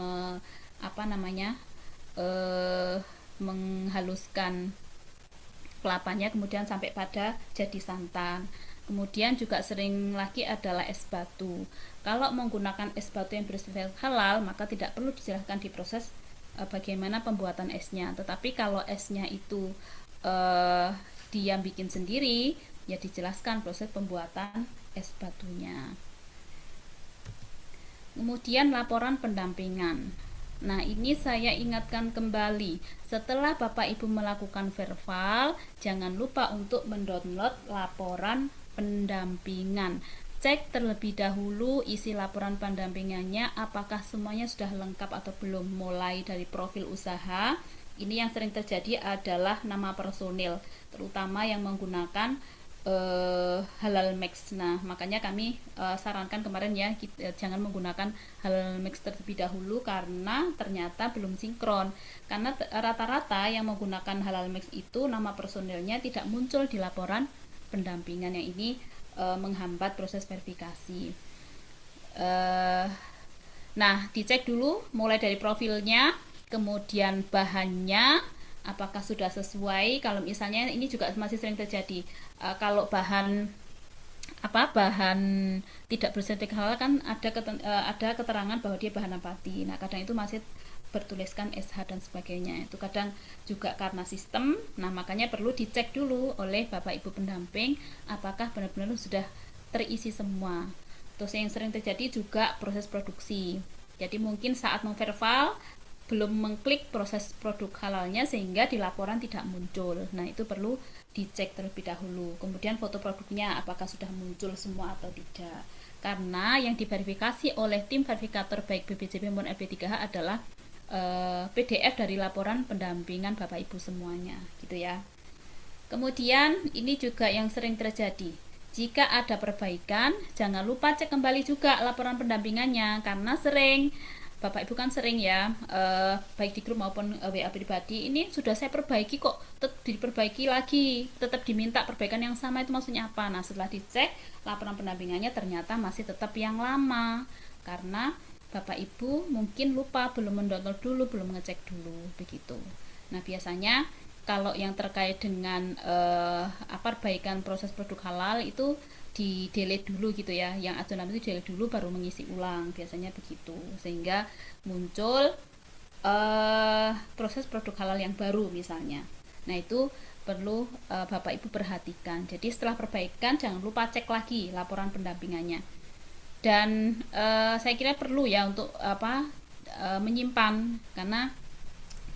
menghaluskan kelapanya, kemudian sampai pada jadi santan. Kemudian juga sering lagi adalah es batu. Kalau menggunakan es batu yang bersertifikat halal, maka tidak perlu dijelaskan di proses bagaimana pembuatan esnya. Tetapi kalau esnya itu dia bikin sendiri, ya dijelaskan proses pembuatan es batunya. Kemudian laporan pendampingan. Nah, ini saya ingatkan kembali, setelah Bapak Ibu melakukan verbal, jangan lupa untuk mendownload laporan pendampingan. Cek terlebih dahulu isi laporan pendampingannya, apakah semuanya sudah lengkap atau belum, mulai dari profil usaha. Ini yang sering terjadi adalah nama personil, terutama yang menggunakan halal max. Nah, makanya kami sarankan kemarin ya, jangan menggunakan halal max terlebih dahulu karena ternyata belum sinkron. Karena rata-rata yang menggunakan halal max itu nama personilnya tidak muncul di laporan pendampingan, yang ini menghambat proses verifikasi. Nah, dicek dulu mulai dari profilnya, kemudian bahannya apakah sudah sesuai. Kalau misalnya ini juga masih sering terjadi, kalau bahan tidak bersertifikat halal kan ada keterangan bahwa dia bahan nabati. Nah, kadang itu masih bertuliskan SH dan sebagainya. Itu kadang juga karena sistem. Nah, makanya perlu dicek dulu oleh Bapak Ibu pendamping apakah benar-benar sudah terisi semua. Terus yang sering terjadi juga proses produksi. Jadi mungkin saat memverbal belum mengklik proses produk halalnya sehingga di laporan tidak muncul. Nah, itu perlu dicek terlebih dahulu. Kemudian foto produknya apakah sudah muncul semua atau tidak. Karena yang diverifikasi oleh tim verifikator baik BPJP maupun LP3H adalah PDF dari laporan pendampingan Bapak Ibu semuanya, gitu ya. Kemudian ini juga yang sering terjadi. Jika ada perbaikan, jangan lupa cek kembali juga laporan pendampingannya, karena sering Bapak Ibu kan sering ya, baik di grup maupun WA pribadi, ini sudah saya perbaiki kok tetap diperbaiki lagi, tetap diminta perbaikan yang sama, itu maksudnya apa? Nah, setelah dicek laporan pendampingannya ternyata masih tetap yang lama, karena Bapak Ibu mungkin lupa, belum mendownload dulu, belum ngecek dulu, begitu. Nah, biasanya kalau yang terkait dengan perbaikan proses produk halal itu di delete dulu gitu ya, yang adonan itu delete dulu baru mengisi ulang, biasanya begitu, sehingga muncul proses produk halal yang baru misalnya. Nah, itu perlu Bapak Ibu perhatikan. Jadi setelah perbaikan jangan lupa cek lagi laporan pendampingannya. Dan saya kira perlu ya untuk menyimpan, karena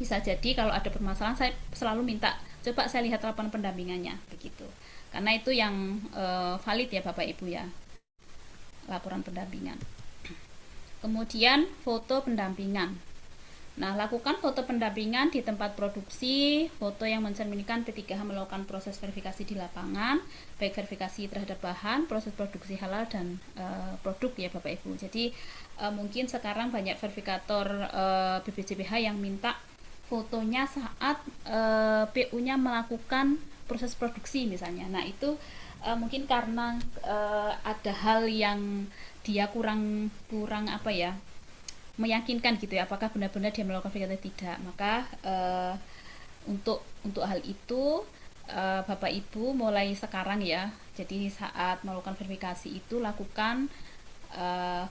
bisa jadi kalau ada permasalahan saya selalu minta coba saya lihat laporan pendampingannya, begitu. Karena itu yang valid ya Bapak Ibu ya, laporan pendampingan. Kemudian foto pendampingan. Nah, lakukan foto pendampingan di tempat produksi, foto yang mencerminkan P3H melakukan proses verifikasi di lapangan, baik verifikasi terhadap bahan, proses produksi halal dan produk ya Bapak Ibu. Jadi mungkin sekarang banyak verifikator BPJPH yang minta fotonya saat PU-nya melakukan proses produksi misalnya. Nah, itu mungkin karena ada hal yang dia kurang meyakinkan gitu ya, apakah benar-benar dia melakukan verifikasi atau tidak. Maka untuk hal itu Bapak Ibu mulai sekarang ya, jadi saat melakukan verifikasi itu lakukan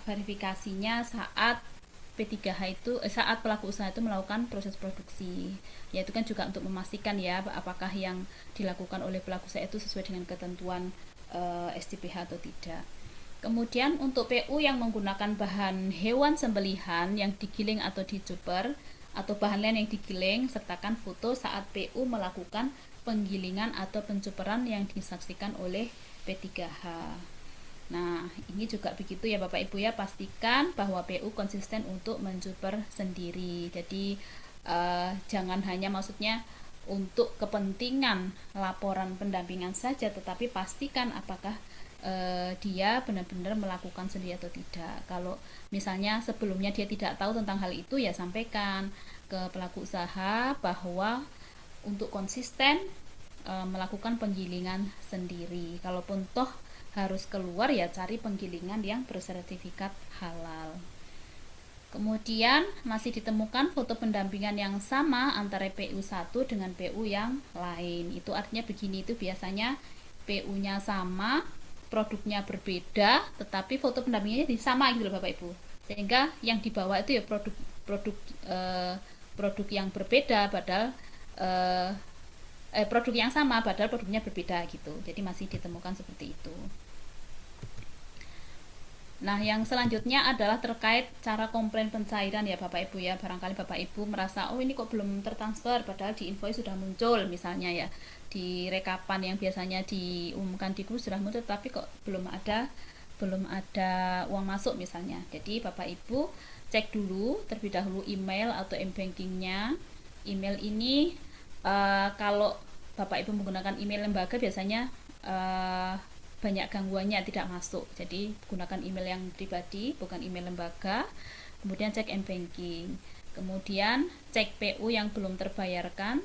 verifikasinya saat P3H itu saat pelaku usaha itu melakukan proses produksi. Ya, itu kan juga untuk memastikan ya apakah yang dilakukan oleh pelaku usaha itu sesuai dengan ketentuan STPH atau tidak. Kemudian untuk PU yang menggunakan bahan hewan sembelihan yang digiling atau dicuper atau bahan lain yang digiling, sertakan foto saat PU melakukan penggilingan atau pencuperan yang disaksikan oleh P3H. Nah, ini juga begitu ya Bapak Ibu ya, pastikan bahwa PU konsisten untuk mencuper sendiri. Jadi jangan hanya untuk kepentingan laporan pendampingan saja, tetapi pastikan apakah dia benar-benar melakukan sendiri atau tidak. Kalau misalnya sebelumnya dia tidak tahu tentang hal itu, ya sampaikan ke pelaku usaha bahwa untuk konsisten melakukan penggilingan sendiri. Kalaupun toh harus keluar, ya cari penggilingan yang bersertifikat halal. Kemudian masih ditemukan foto pendampingan yang sama antara PU1 dengan PU yang lain. Itu artinya begini, itu biasanya PU-nya sama, produknya berbeda, tetapi foto pendampingannya sama gitu loh Bapak Ibu. Sehingga yang dibawa itu ya produk yang berbeda padahal produk yang sama padahal produknya berbeda gitu. Jadi masih ditemukan seperti itu. Nah, yang selanjutnya adalah terkait cara komplain pencairan ya Bapak Ibu ya. Barangkali Bapak Ibu merasa, oh ini kok belum tertransfer, padahal di invoice sudah muncul misalnya ya. Di rekapan yang biasanya diumumkan di grup sudah muncul, tapi kok belum ada uang masuk misalnya. Jadi Bapak Ibu cek dulu terlebih dahulu email atau m-bankingnya. Email ini kalau Bapak Ibu menggunakan email lembaga biasanya banyak gangguannya, tidak masuk. Jadi gunakan email yang pribadi, bukan email lembaga. Kemudian cek m-banking. Kemudian cek PU yang belum terbayarkan,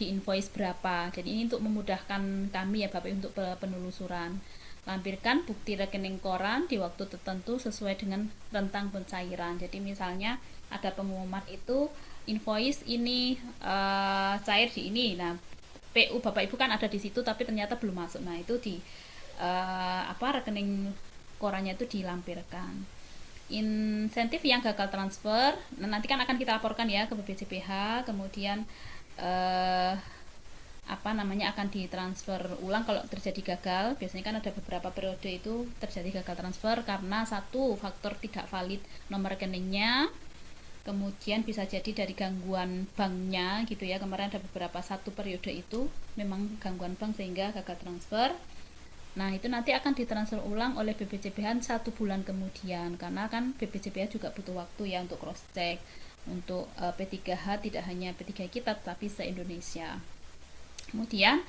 di invoice berapa. Jadi ini untuk memudahkan kami ya Bapak untuk penelusuran. Lampirkan bukti rekening koran di waktu tertentu sesuai dengan rentang pencairan. Jadi misalnya ada pengumuman itu invoice ini cair di ini. Nah, PU Bapak Ibu kan ada di situ tapi ternyata belum masuk. Nah, itu di rekening korannya itu dilampirkan. Insentif yang gagal transfer, nanti kan akan kita laporkan ya ke BPJPH, kemudian akan ditransfer ulang kalau terjadi gagal. Biasanya kan ada beberapa periode itu terjadi gagal transfer karena satu faktor tidak valid nomor rekeningnya, kemudian bisa jadi dari gangguan banknya gitu ya. Kemarin ada beberapa satu periode itu memang gangguan bank sehingga gagal transfer. Nah, itu nanti akan ditransfer ulang oleh BPJPH 1 bulan kemudian, karena kan BPJPH juga butuh waktu ya untuk cross check untuk P3H, tidak hanya P3H kita tapi se-Indonesia. Kemudian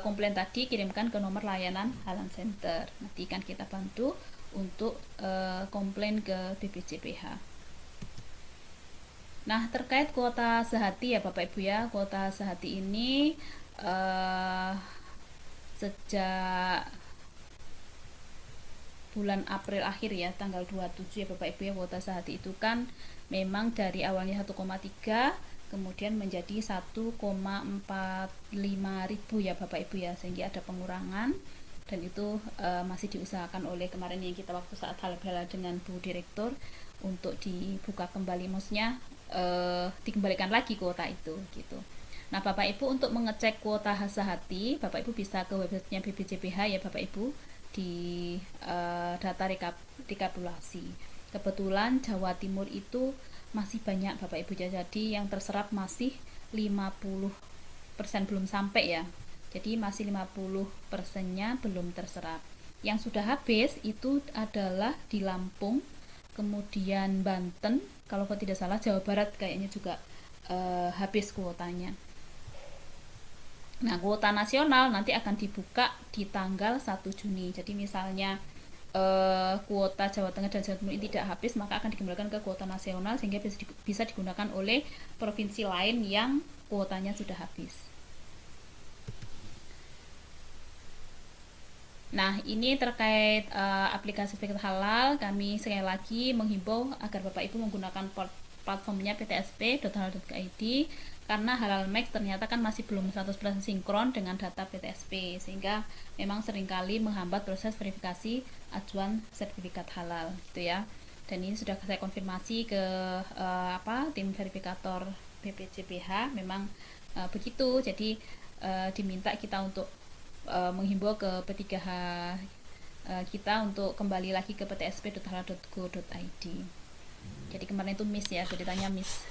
komplain tadi kirimkan ke nomor layanan Halal Center, nanti kan kita bantu untuk komplain ke BPJPH. Nah, terkait kuota sehati ya Bapak Ibu ya, kuota sehati ini sejak bulan April akhir ya, tanggal 27 ya Bapak Ibu ya, kuota sehati itu kan memang dari awalnya 1,3 kemudian menjadi 1,45 ribu ya Bapak Ibu ya, sehingga ada pengurangan dan itu masih diusahakan oleh kemarin yang kita waktu saat halal dengan Bu Direktur untuk dibuka kembali, maksudnya dikembalikan lagi kuota itu gitu. Nah, Bapak Ibu untuk mengecek kuota sehati, Bapak Ibu bisa ke websitenya BPJPH ya Bapak Ibu, di data rekapitulasi. Kebetulan Jawa Timur itu masih banyak Bapak Ibu, jadi yang terserap masih 50% belum sampai ya. Jadi masih 50%-nya belum terserap. Yang sudah habis itu adalah di Lampung, kemudian Banten, kalau tidak salah Jawa Barat kayaknya juga habis kuotanya. Nah, kuota nasional nanti akan dibuka di tanggal 1 Juni. Jadi misalnya kuota Jawa Tengah dan Jawa Timur ini tidak habis, maka akan dikembalikan ke kuota nasional sehingga bisa digunakan oleh provinsi lain yang kuotanya sudah habis. Nah, ini terkait aplikasi sertifikat halal, kami sekali lagi menghimbau agar Bapak Ibu menggunakan platformnya ptsp.halal.id, karena Halal Max ternyata kan masih belum 100% sinkron dengan data PTSP, sehingga memang seringkali menghambat proses verifikasi ajuan sertifikat halal gitu ya. Dan ini sudah saya konfirmasi ke tim verifikator BPJPH, memang begitu. Jadi diminta kita untuk menghimbau ke P3H kita untuk kembali lagi ke ptsp.halal.go.id. Jadi kemarin itu miss ya, ceritanya miss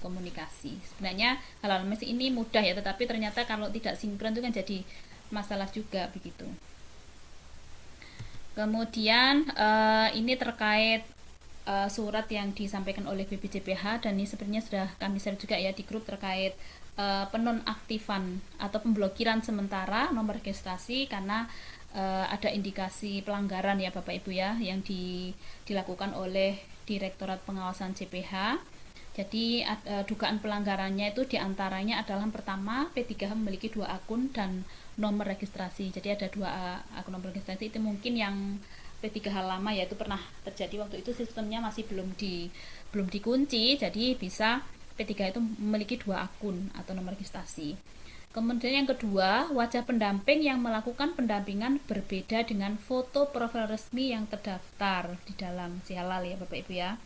komunikasi. Sebenarnya Halal Max ini mudah ya, tetapi ternyata kalau tidak sinkron itu kan jadi masalah juga begitu. Kemudian ini terkait surat yang disampaikan oleh BPJPH, dan ini sebenarnya sudah kami share juga ya di grup terkait penonaktifan atau pemblokiran sementara nomor registrasi karena ada indikasi pelanggaran ya Bapak Ibu ya yang dilakukan oleh Direktorat Pengawasan CPH. Jadi dugaan pelanggarannya itu diantaranya adalah pertama, P3H memiliki 2 akun dan nomor registrasi. Jadi ada 2 akun nomor registrasi, itu mungkin yang P3H lama ya, itu pernah terjadi waktu itu sistemnya masih belum dikunci, jadi bisa P3H itu memiliki 2 akun atau nomor registrasi. Kemudian yang kedua, wajah pendamping yang melakukan pendampingan berbeda dengan foto profil resmi yang terdaftar di dalam Si-Halal ya Bapak Ibu ya.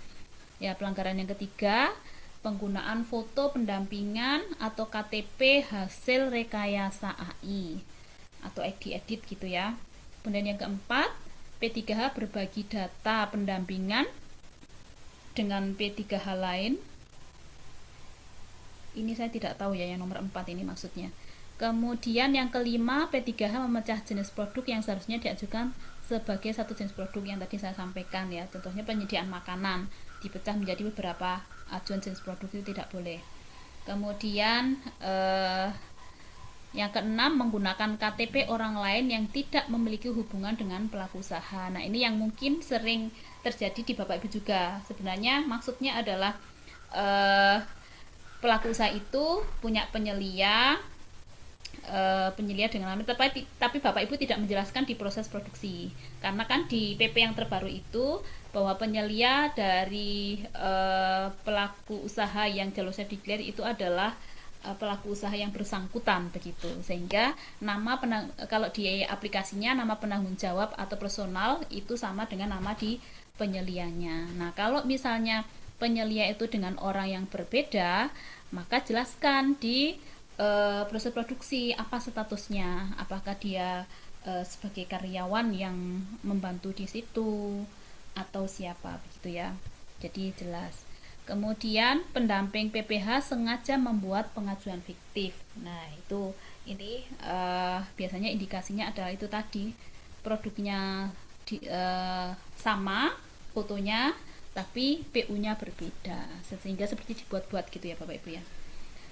Ya, pelanggaran yang ketiga, penggunaan foto pendampingan atau KTP hasil rekayasa AI atau edit gitu ya. Kemudian yang keempat, P3H berbagi data pendampingan dengan P3H lain. Ini saya tidak tahu ya yang nomor 4 ini maksudnya. Kemudian yang kelima, P3H memecah jenis produk yang seharusnya diajukan sebagai satu jenis produk yang tadi saya sampaikan ya. Contohnya penyediaan makanan dipecah menjadi beberapa ajuan jenis produk, itu tidak boleh. Kemudian yang keenam, menggunakan KTP orang lain yang tidak memiliki hubungan dengan pelaku usaha. Nah, ini yang mungkin sering terjadi di Bapak Ibu juga. Sebenarnya maksudnya adalah pelaku usaha itu punya penyelia dengan nama, tapi Bapak Ibu tidak menjelaskan di proses produksi, karena kan di PP yang terbaru itu bahwa penyelia dari pelaku usaha yang jalur self-declare itu adalah pelaku usaha yang bersangkutan begitu, sehingga nama kalau di aplikasinya nama penanggung jawab atau personal itu sama dengan nama di penyelianya. Nah, kalau misalnya penyelia itu dengan orang yang berbeda, maka jelaskan di proses produksi apa statusnya, apakah dia sebagai karyawan yang membantu di situ atau siapa begitu ya, jadi jelas. Kemudian pendamping PPH sengaja membuat pengajuan fiktif. Nah, ini biasanya indikasinya adalah itu tadi, produknya sama fotonya tapi PU-nya berbeda, sehingga seperti dibuat-buat gitu ya Bapak Ibu ya.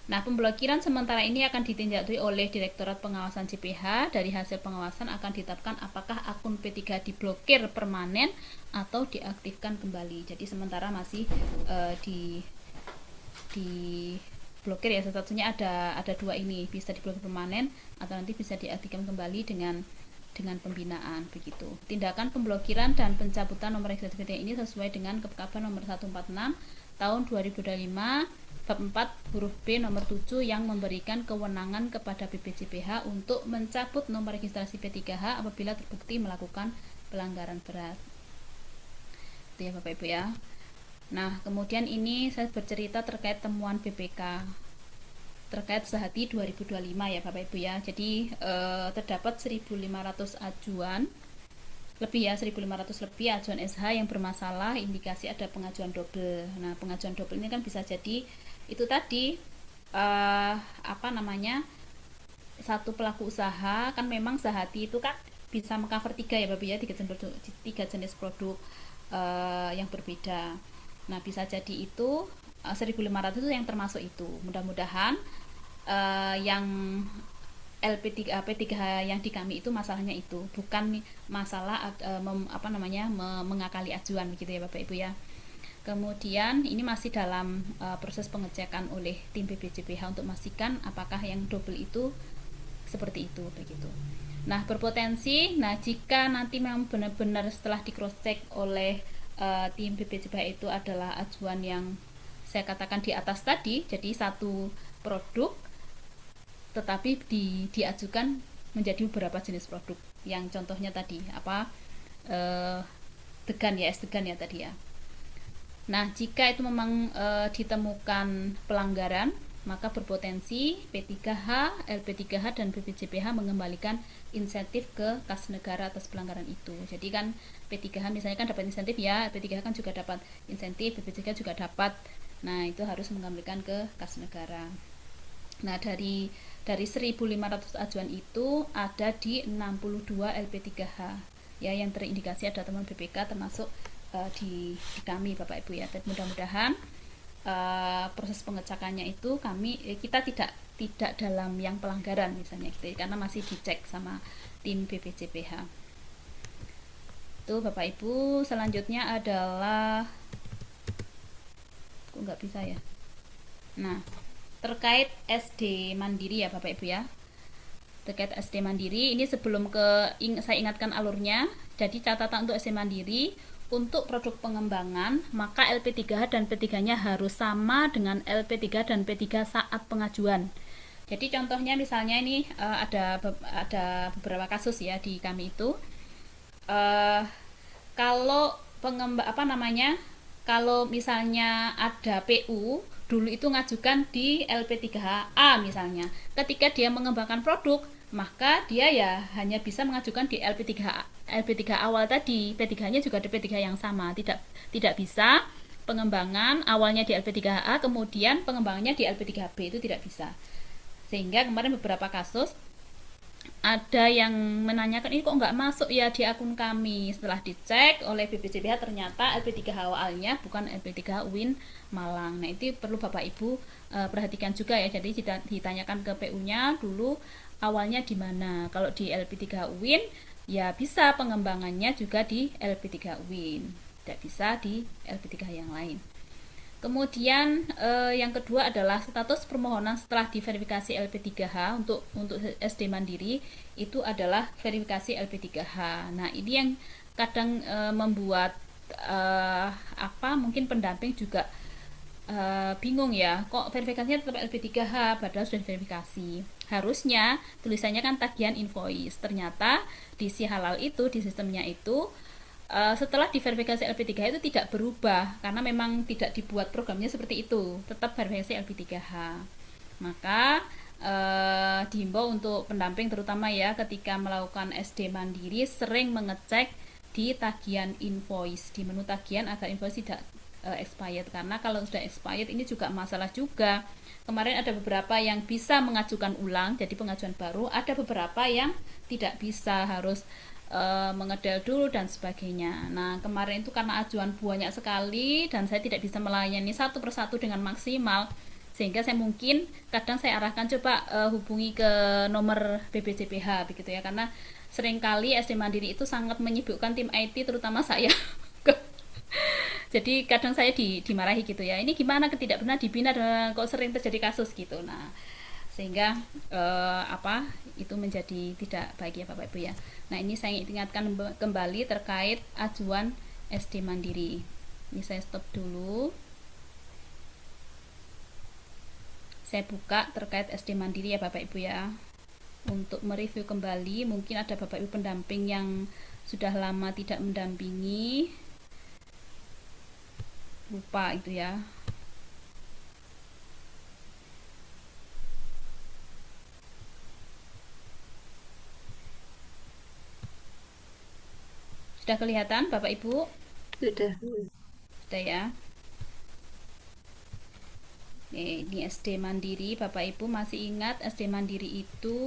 Nah, pemblokiran sementara ini akan ditindaklanjuti oleh Direktorat Pengawasan CPH. Dari hasil pengawasan akan ditetapkan apakah akun P3 diblokir permanen atau diaktifkan kembali. Jadi sementara masih diblokir ya, statusnya ada 2 ini, bisa diblokir permanen atau nanti bisa diaktifkan kembali dengan pembinaan begitu. Tindakan pemblokiran dan pencabutan nomor registrasi P3 ini sesuai dengan KPK nomor 146 tahun 2025 bab 4 huruf B nomor 7 yang memberikan kewenangan kepada BPJPH untuk mencabut nomor registrasi P3H apabila terbukti melakukan pelanggaran berat. Itu ya Bapak Ibu ya. Nah, kemudian ini saya bercerita terkait temuan BPK terkait Sehati 2025 ya Bapak Ibu ya. Jadi terdapat 1.500 ajuan lebih ya, 1.500 lebih ajuan SH yang bermasalah, indikasi ada pengajuan double. Nah, pengajuan double ini kan bisa jadi itu tadi satu pelaku usaha, kan memang Sehati itu kan bisa mengcover 3 ya Bapak ya, 3 jenis produk yang berbeda. Nah, bisa jadi itu 1.500 itu yang termasuk itu. Mudah-mudahan yang P3H yang di kami itu masalahnya itu bukan masalah mengakali ajuan begitu ya Bapak Ibu ya. Kemudian ini masih dalam proses pengecekan oleh tim BPJPH untuk memastikan apakah yang double itu seperti itu begitu. Nah, berpotensi, jika nanti memang benar-benar setelah di cross check oleh tim BPJPH itu adalah ajuan yang saya katakan di atas tadi, jadi satu produk tetapi diajukan menjadi beberapa jenis produk, yang contohnya tadi degan ya, es degan ya tadi ya. Nah, jika itu memang ditemukan pelanggaran, maka berpotensi P3H, LP3H, dan BPJPH mengembalikan insentif ke kas negara atas pelanggaran itu. Jadi kan P3H misalnya kan dapat insentif ya, P3H kan juga dapat insentif, BPJPH juga dapat. Nah, itu harus mengembalikan ke kas negara. Nah, dari 1.500 ajuan itu ada di 62 LP3H ya yang terindikasi ada temuan BPK termasuk di kami Bapak Ibu ya. Dan mudah-mudahan proses pengecekannya itu kita tidak dalam yang pelanggaran misalnya gitu ya, karena masih dicek sama tim BPJPH. Itu Bapak Ibu. Selanjutnya adalah kok nggak bisa ya. Nah, terkait SD Mandiri ya Bapak Ibu ya. Terkait SD Mandiri ini sebelum saya ingatkan alurnya. Jadi catatan untuk SD Mandiri, untuk produk pengembangan maka LP3H dan P3-nya harus sama dengan LP3 dan P3 saat pengajuan. Jadi contohnya misalnya ini ada beberapa kasus ya di kami itu. Kalau kalau misalnya ada PU dulu itu ngajukan di LP3A misalnya. Ketika dia mengembangkan produk, maka dia ya hanya bisa mengajukan di LP3 awal tadi. P3-nya juga di P3 yang sama. Tidak bisa pengembangan awalnya di LP3A kemudian pengembangannya di LP3B, itu tidak bisa. Sehingga kemarin beberapa kasus ada yang menanyakan ini kok nggak masuk ya di akun kami. Setelah dicek oleh BPJPH ternyata LP3 awalnya bukan LP3 UIN Malang. Nah itu perlu Bapak Ibu perhatikan juga ya. Jadi ditanyakan ke PU-nya dulu awalnya di mana. Kalau di LP3 UIN ya bisa pengembangannya juga di LP3 UIN, tidak bisa di LP3 yang lain. Kemudian yang kedua adalah status permohonan setelah diverifikasi LP3H untuk SD Mandiri itu adalah verifikasi LP3H. Nah, ini yang kadang membuat mungkin pendamping juga bingung ya, kok verifikasinya tetap LP3H padahal sudah diverifikasi. Harusnya tulisannya kan tagihan invoice. Ternyata di Si Halal itu, di sistemnya itu setelah diverifikasi LP3H itu tidak berubah karena memang tidak dibuat programnya seperti itu, tetap verifikasi LP3H. Maka dihimbau untuk pendamping terutama ya ketika melakukan SD Mandiri sering mengecek di tagihan invoice, di menu tagihan agar invoice tidak expired, karena kalau sudah expired ini juga masalah juga. Kemarin ada beberapa yang bisa mengajukan ulang jadi pengajuan baru, ada beberapa yang tidak bisa, harus mengedel dulu dan sebagainya. Nah kemarin itu karena ajuan banyak sekali dan saya tidak bisa melayani satu persatu dengan maksimal, sehingga saya mungkin kadang saya arahkan coba hubungi ke nomor BPJPH begitu ya, karena seringkali SD Mandiri itu sangat menyibukkan tim IT terutama saya. Jadi kadang saya dimarahi gitu ya, ini gimana tidak pernah dibina dan kok sering terjadi kasus gitu. Nah sehingga itu menjadi tidak baik ya Bapak Ibu ya. Nah ini saya ingatkan kembali terkait ajuan SD Mandiri. Ini saya stop dulu, saya buka terkait SD Mandiri ya Bapak Ibu ya, untuk mereview kembali. Mungkin ada Bapak Ibu pendamping yang sudah lama tidak mendampingi, lupa itu ya. Sudah kelihatan Bapak Ibu? Sudah. Sudah ya. Ini SD Mandiri, Bapak Ibu masih ingat SD Mandiri itu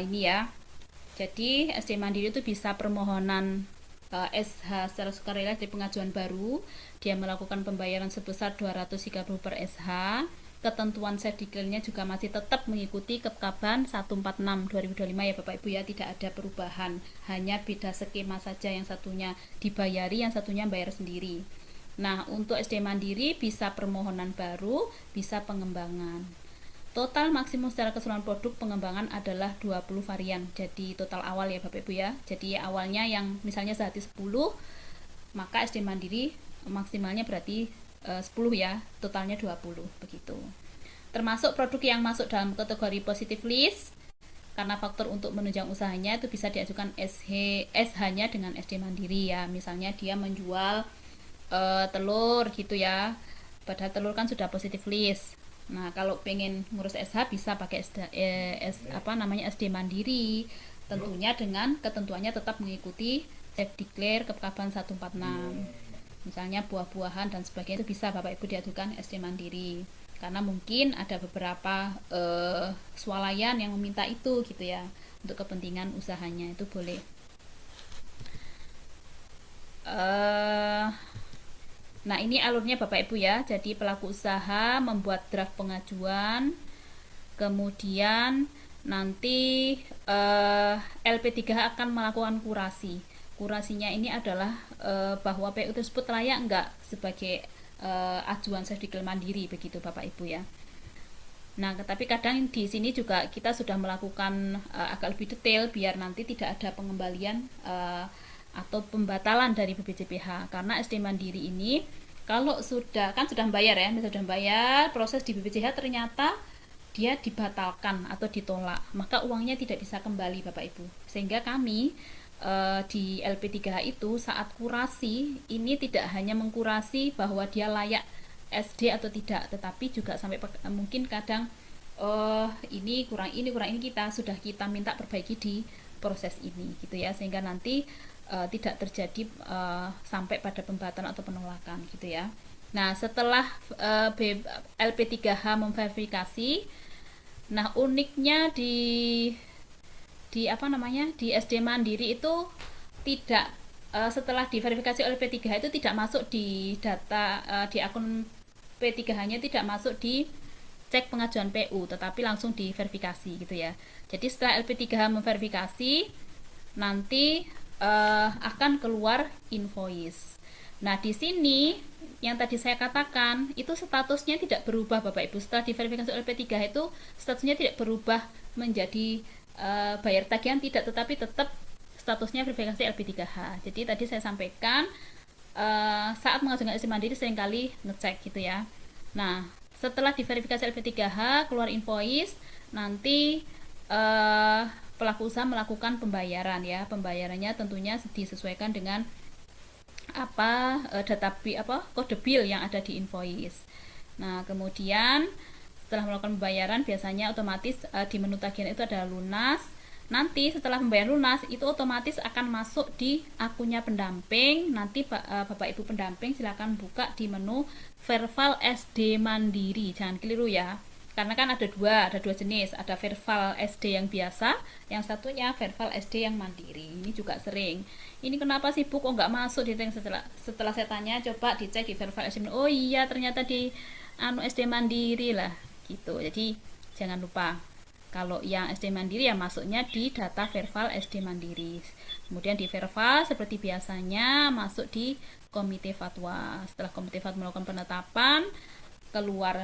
ini ya. Jadi SD Mandiri itu bisa permohonan SH secara sukarela dari pengajuan baru. Dia melakukan pembayaran sebesar 230 per SH. Ketentuan sedikitnya juga masih tetap mengikuti Kepkaban 146 2025 ya Bapak Ibu ya, tidak ada perubahan, hanya beda skema saja, yang satunya dibayari, yang satunya bayar sendiri. Nah untuk SD Mandiri bisa permohonan baru, bisa pengembangan. Total maksimum secara keseluruhan produk pengembangan adalah 20 varian. Jadi total awal ya Bapak Ibu ya. Jadi awalnya yang misalnya sehati 10, maka SD Mandiri maksimalnya berarti 10 ya, totalnya 20 begitu. Termasuk produk yang masuk dalam kategori positive list, karena faktor untuk menunjang usahanya itu bisa diajukan SH-nya dengan SD Mandiri ya. Misalnya dia menjual telur gitu ya, padahal telur kan sudah positive list. Nah kalau pengen ngurus SH bisa pakai SD Mandiri, tentunya dengan ketentuannya tetap mengikuti Safe Declare Kepkaban 146. Misalnya buah-buahan dan sebagainya itu bisa Bapak Ibu diajukan SD Mandiri, karena mungkin ada beberapa swalayan yang meminta itu gitu ya, untuk kepentingan usahanya itu boleh. eh, Nah, ini alurnya Bapak Ibu ya. Jadi pelaku usaha membuat draft pengajuan, kemudian nanti LP3H akan melakukan kurasi. Kurasinya ini adalah bahwa PU tersebut layak enggak sebagai ajuan self-declare mandiri, begitu Bapak Ibu ya. Nah, tapi kadang di sini juga kita sudah melakukan agak lebih detail biar nanti tidak ada pengembalian atau pembatalan dari BPJPH, karena SD Mandiri ini kalau sudah bayar ya, misalnya sudah bayar, proses di BPJH ternyata dia dibatalkan atau ditolak, maka uangnya tidak bisa kembali Bapak Ibu. Sehingga kami di LP3H itu saat kurasi ini tidak hanya mengkurasi bahwa dia layak SD atau tidak, tetapi juga sampai mungkin kadang ini kurang ini kita minta perbaiki di proses ini gitu ya, sehingga nanti tidak terjadi sampai pada pembatalan atau penolakan gitu ya. Nah, setelah LP3H memverifikasi, nah uniknya di SD Mandiri itu tidak setelah diverifikasi oleh P3H itu tidak masuk di data di akun P3H-nya, tidak masuk di cek pengajuan PU, tetapi langsung diverifikasi gitu ya. Jadi setelah LP3H memverifikasi, nanti akan keluar invoice. Nah, di sini yang tadi saya katakan itu statusnya tidak berubah Bapak Ibu. Setelah diverifikasi oleh P3H itu statusnya tidak berubah menjadi bayar tagihan tidak, tetapi tetap statusnya verifikasi LP3H. Jadi tadi saya sampaikan saat mengajukan SD Mandiri seringkali ngecek gitu ya. Nah, setelah diverifikasi LP3H keluar invoice, nanti pelaku usaha melakukan pembayaran ya. Pembayarannya tentunya disesuaikan dengan kode bill yang ada di invoice. Nah, kemudian setelah melakukan pembayaran biasanya otomatis di menu tagihan itu ada lunas. Nanti setelah pembayaran lunas itu otomatis akan masuk di akunnya pendamping. Nanti Bapak Ibu pendamping silakan buka di menu Verval SD Mandiri. Jangan keliru ya. Karena kan ada dua jenis, ada Verval SD yang biasa, yang satunya Verval SD yang mandiri. Ini juga sering. Ini kenapa sih Bu kok nggak masuk di setelah saya tanya, coba dicek di Verval SD. Oh iya, ternyata di SD Mandiri lah, gitu. Jadi jangan lupa kalau yang SD Mandiri ya masuknya di data Verval SD Mandiri. Kemudian di Verval seperti biasanya masuk di Komite Fatwa. Setelah Komite Fatwa melakukan penetapan, keluar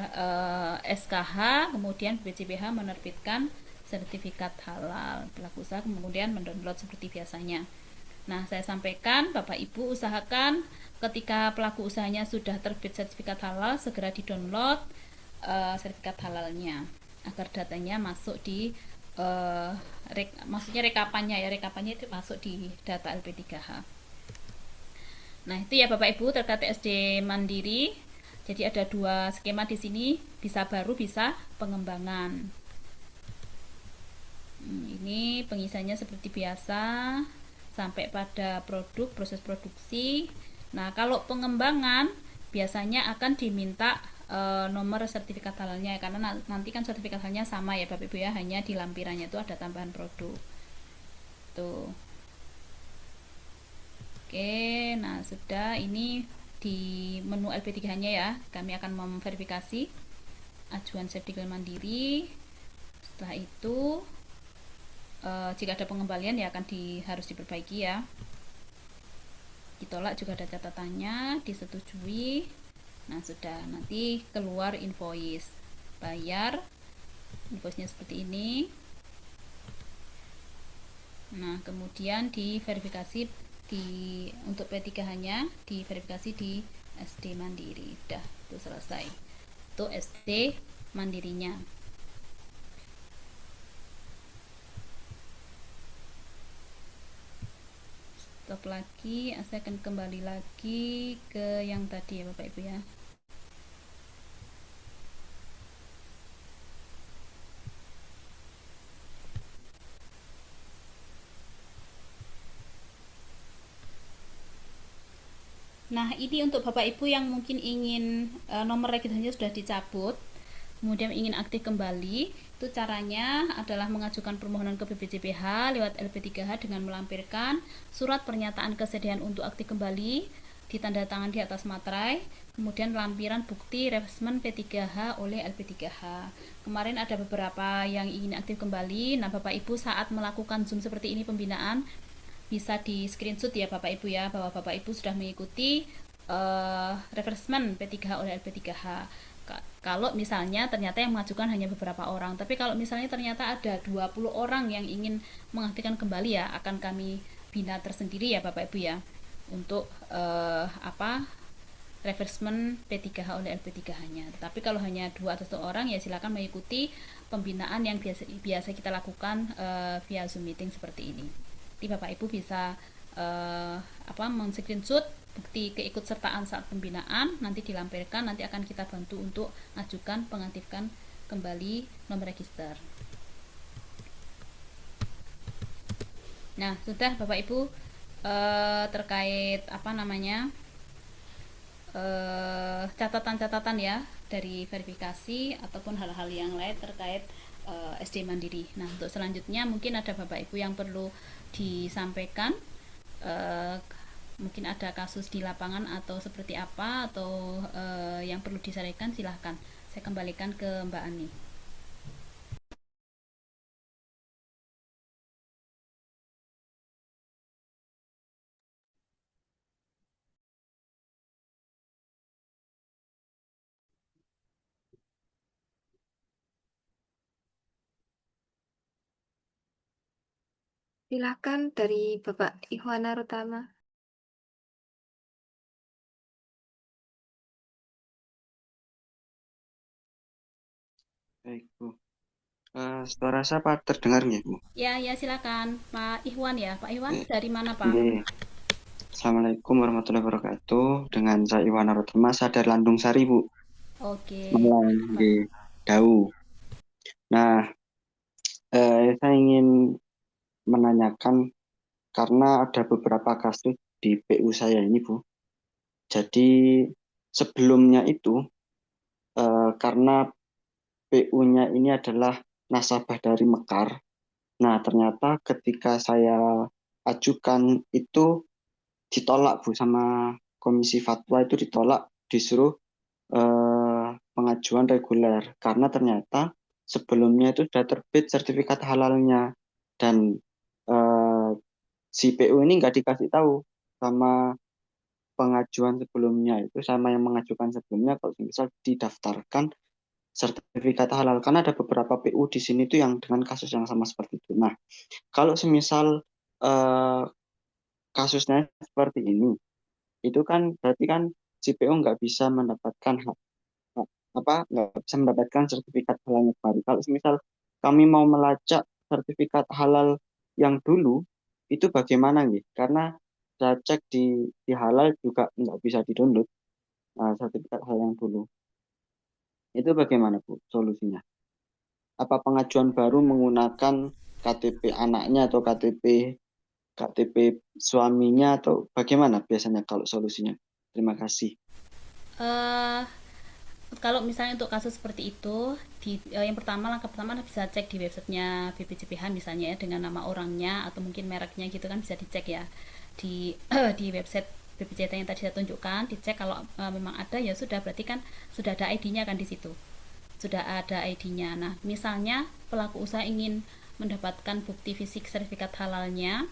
SKH, kemudian BPJPH menerbitkan sertifikat halal. Pelaku usaha kemudian mendownload seperti biasanya. Nah, saya sampaikan Bapak Ibu usahakan ketika pelaku usahanya sudah terbit sertifikat halal, segera di-download sertifikat halalnya agar datanya masuk di maksudnya rekapannya itu masuk di data LP3H. Nah, itu ya Bapak Ibu terkait SD Mandiri. Jadi ada dua skema di sini, bisa baru, bisa pengembangan. Ini pengisiannya seperti biasa sampai pada proses produksi. Nah, kalau pengembangan biasanya akan diminta nomor sertifikat halalnya, karena nanti kan sertifikat halalnya sama ya Bapak Ibu ya, hanya di lampirannya itu ada tambahan produk. Tuh. Oke, nah sudah, ini di menu LP3-nya ya, kami akan memverifikasi ajuan self-declare mandiri. Setelah itu jika ada pengembalian ya akan harus diperbaiki ya. Ditolak juga ada catatannya, disetujui. Nah, sudah, nanti keluar invoice. Bayar. Invoice-nya seperti ini. Nah, kemudian diverifikasi untuk P3H-nya diverifikasi di SD Mandiri. Udah, itu selesai. Itu SD Mandirinya. Stop lagi, saya akan kembali lagi ke yang tadi ya Bapak Ibu ya. Nah, ini untuk Bapak Ibu yang mungkin ingin nomor registrasinya sudah dicabut, kemudian ingin aktif kembali, itu caranya adalah mengajukan permohonan ke BPJPH lewat LP3H dengan melampirkan surat pernyataan kesediaan untuk aktif kembali ditandatangan di atas materai, kemudian lampiran bukti resmen P3H oleh LP3H. Kemarin ada beberapa yang ingin aktif kembali. Nah, Bapak Ibu saat melakukan Zoom seperti ini pembinaan bisa di screenshot ya Bapak Ibu ya, bahwa Bapak Ibu sudah mengikuti refreshment P3H oleh LP3H. Kalau misalnya ternyata yang mengajukan hanya beberapa orang, tapi kalau misalnya ternyata ada 20 orang yang ingin mengaktifkan kembali ya, akan kami bina tersendiri ya Bapak Ibu ya, untuk refreshment P3H oleh LP3H-nya. Tapi kalau hanya 2 atau 1 orang ya silakan mengikuti pembinaan yang biasa kita lakukan via Zoom meeting seperti ini. Jadi Bapak Ibu bisa men-screenshot bukti keikutsertaan saat pembinaan, nanti dilampirkan, nanti akan kita bantu untuk ajukan pengaktifkan kembali nomor register. Nah, sudah Bapak Ibu terkait catatan-catatan ya dari verifikasi ataupun hal-hal yang lain terkait SD Mandiri. Nah, untuk selanjutnya mungkin ada Bapak Ibu yang perlu disampaikan, mungkin ada kasus di lapangan atau seperti apa, atau yang perlu disampaikan, silahkan saya kembalikan ke Mbak Ani. Silakan dari Bapak Ihwana Rutama. Baik, Bu. Suara saya Pak terdengar nggih, Bu? Ya, silakan Pak Ihwan ya. Pak Ihwan dari mana, Pak? Nggih. Assalamualaikum warahmatullahi wabarakatuh. Dengan saya Iwan Arutama, saya dari Landung Sari, Bu. Oke. Malang, nggih. Dau. Nah, saya ingin menanyakan karena ada beberapa kasus di PU saya ini, Bu. Jadi sebelumnya itu karena PU-nya ini adalah nasabah dari Mekar. Nah, ternyata ketika saya ajukan itu ditolak, Bu, sama Komisi Fatwa, itu ditolak, disuruh pengajuan reguler karena ternyata sebelumnya itu sudah terbit sertifikat halalnya dan si PU ini nggak dikasih tahu sama pengajuan sebelumnya, itu sama yang mengajukan sebelumnya kalau misal didaftarkan sertifikat halal, karena ada beberapa PU di sini tuh yang dengan kasus yang sama seperti itu. Nah, kalau semisal kasusnya seperti ini, itu kan berarti kan si PU nggak bisa mendapatkan nggak bisa mendapatkan sertifikat halalnya baru. Kalau misal kami mau melacak sertifikat halal yang dulu, itu bagaimana nih? Karena saya cek di halal juga nggak bisa di-download sertifikat halal yang dulu. Itu bagaimana, Bu, solusinya? Apa pengajuan baru menggunakan KTP anaknya atau KTP suaminya, atau bagaimana biasanya kalau solusinya? Terima kasih. Kalau misalnya untuk kasus seperti itu, yang langkah pertama bisa cek di websitenya BPJPH misalnya ya, dengan nama orangnya atau mungkin mereknya gitu kan, bisa dicek ya di website BPJT yang tadi saya tunjukkan, dicek. Kalau memang ada ya sudah, berarti kan sudah ada ID-nya kan di situ, sudah ada ID-nya. Nah, misalnya pelaku usaha ingin mendapatkan bukti fisik sertifikat halalnya,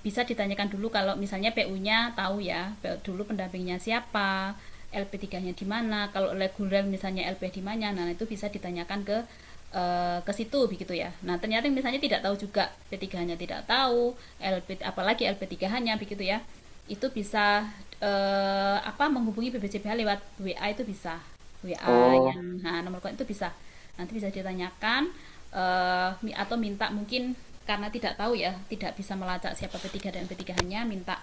bisa ditanyakan dulu kalau misalnya PU-nya tahu ya, dulu pendampingnya siapa, LP3-nya di mana, kalau reguler misalnya LP di mana. Nah, itu bisa ditanyakan ke situ begitu ya. Nah, ternyata misalnya tidak tahu juga, P3-nya tidak tahu, apalagi LP3-nya begitu ya. Itu bisa menghubungi BPJPH lewat WA, itu bisa. WA nomor kontak itu bisa. Nanti bisa ditanyakan atau minta, mungkin karena tidak tahu ya, tidak bisa melacak siapa P3 dan P3-nya, minta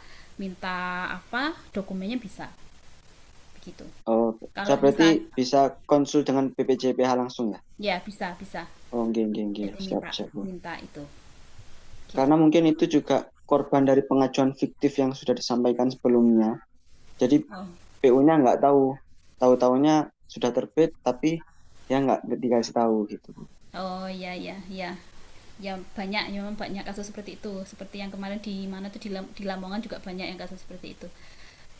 dokumennya bisa. Gitu. Saya berarti bisa konsul dengan BPJPH langsung ya? Ya, bisa. Siap. Minta itu. Gitu. Karena mungkin itu juga korban dari pengajuan fiktif yang sudah disampaikan sebelumnya. Jadi PU-nya nggak tahu-tahunya sudah terbit, tapi ya nggak dikasih tahu gitu. Oh ya ya ya. Ya banyak, ya memang banyak kasus seperti itu. Seperti yang kemarin di mana tuh di Lamongan juga banyak yang kasus seperti itu.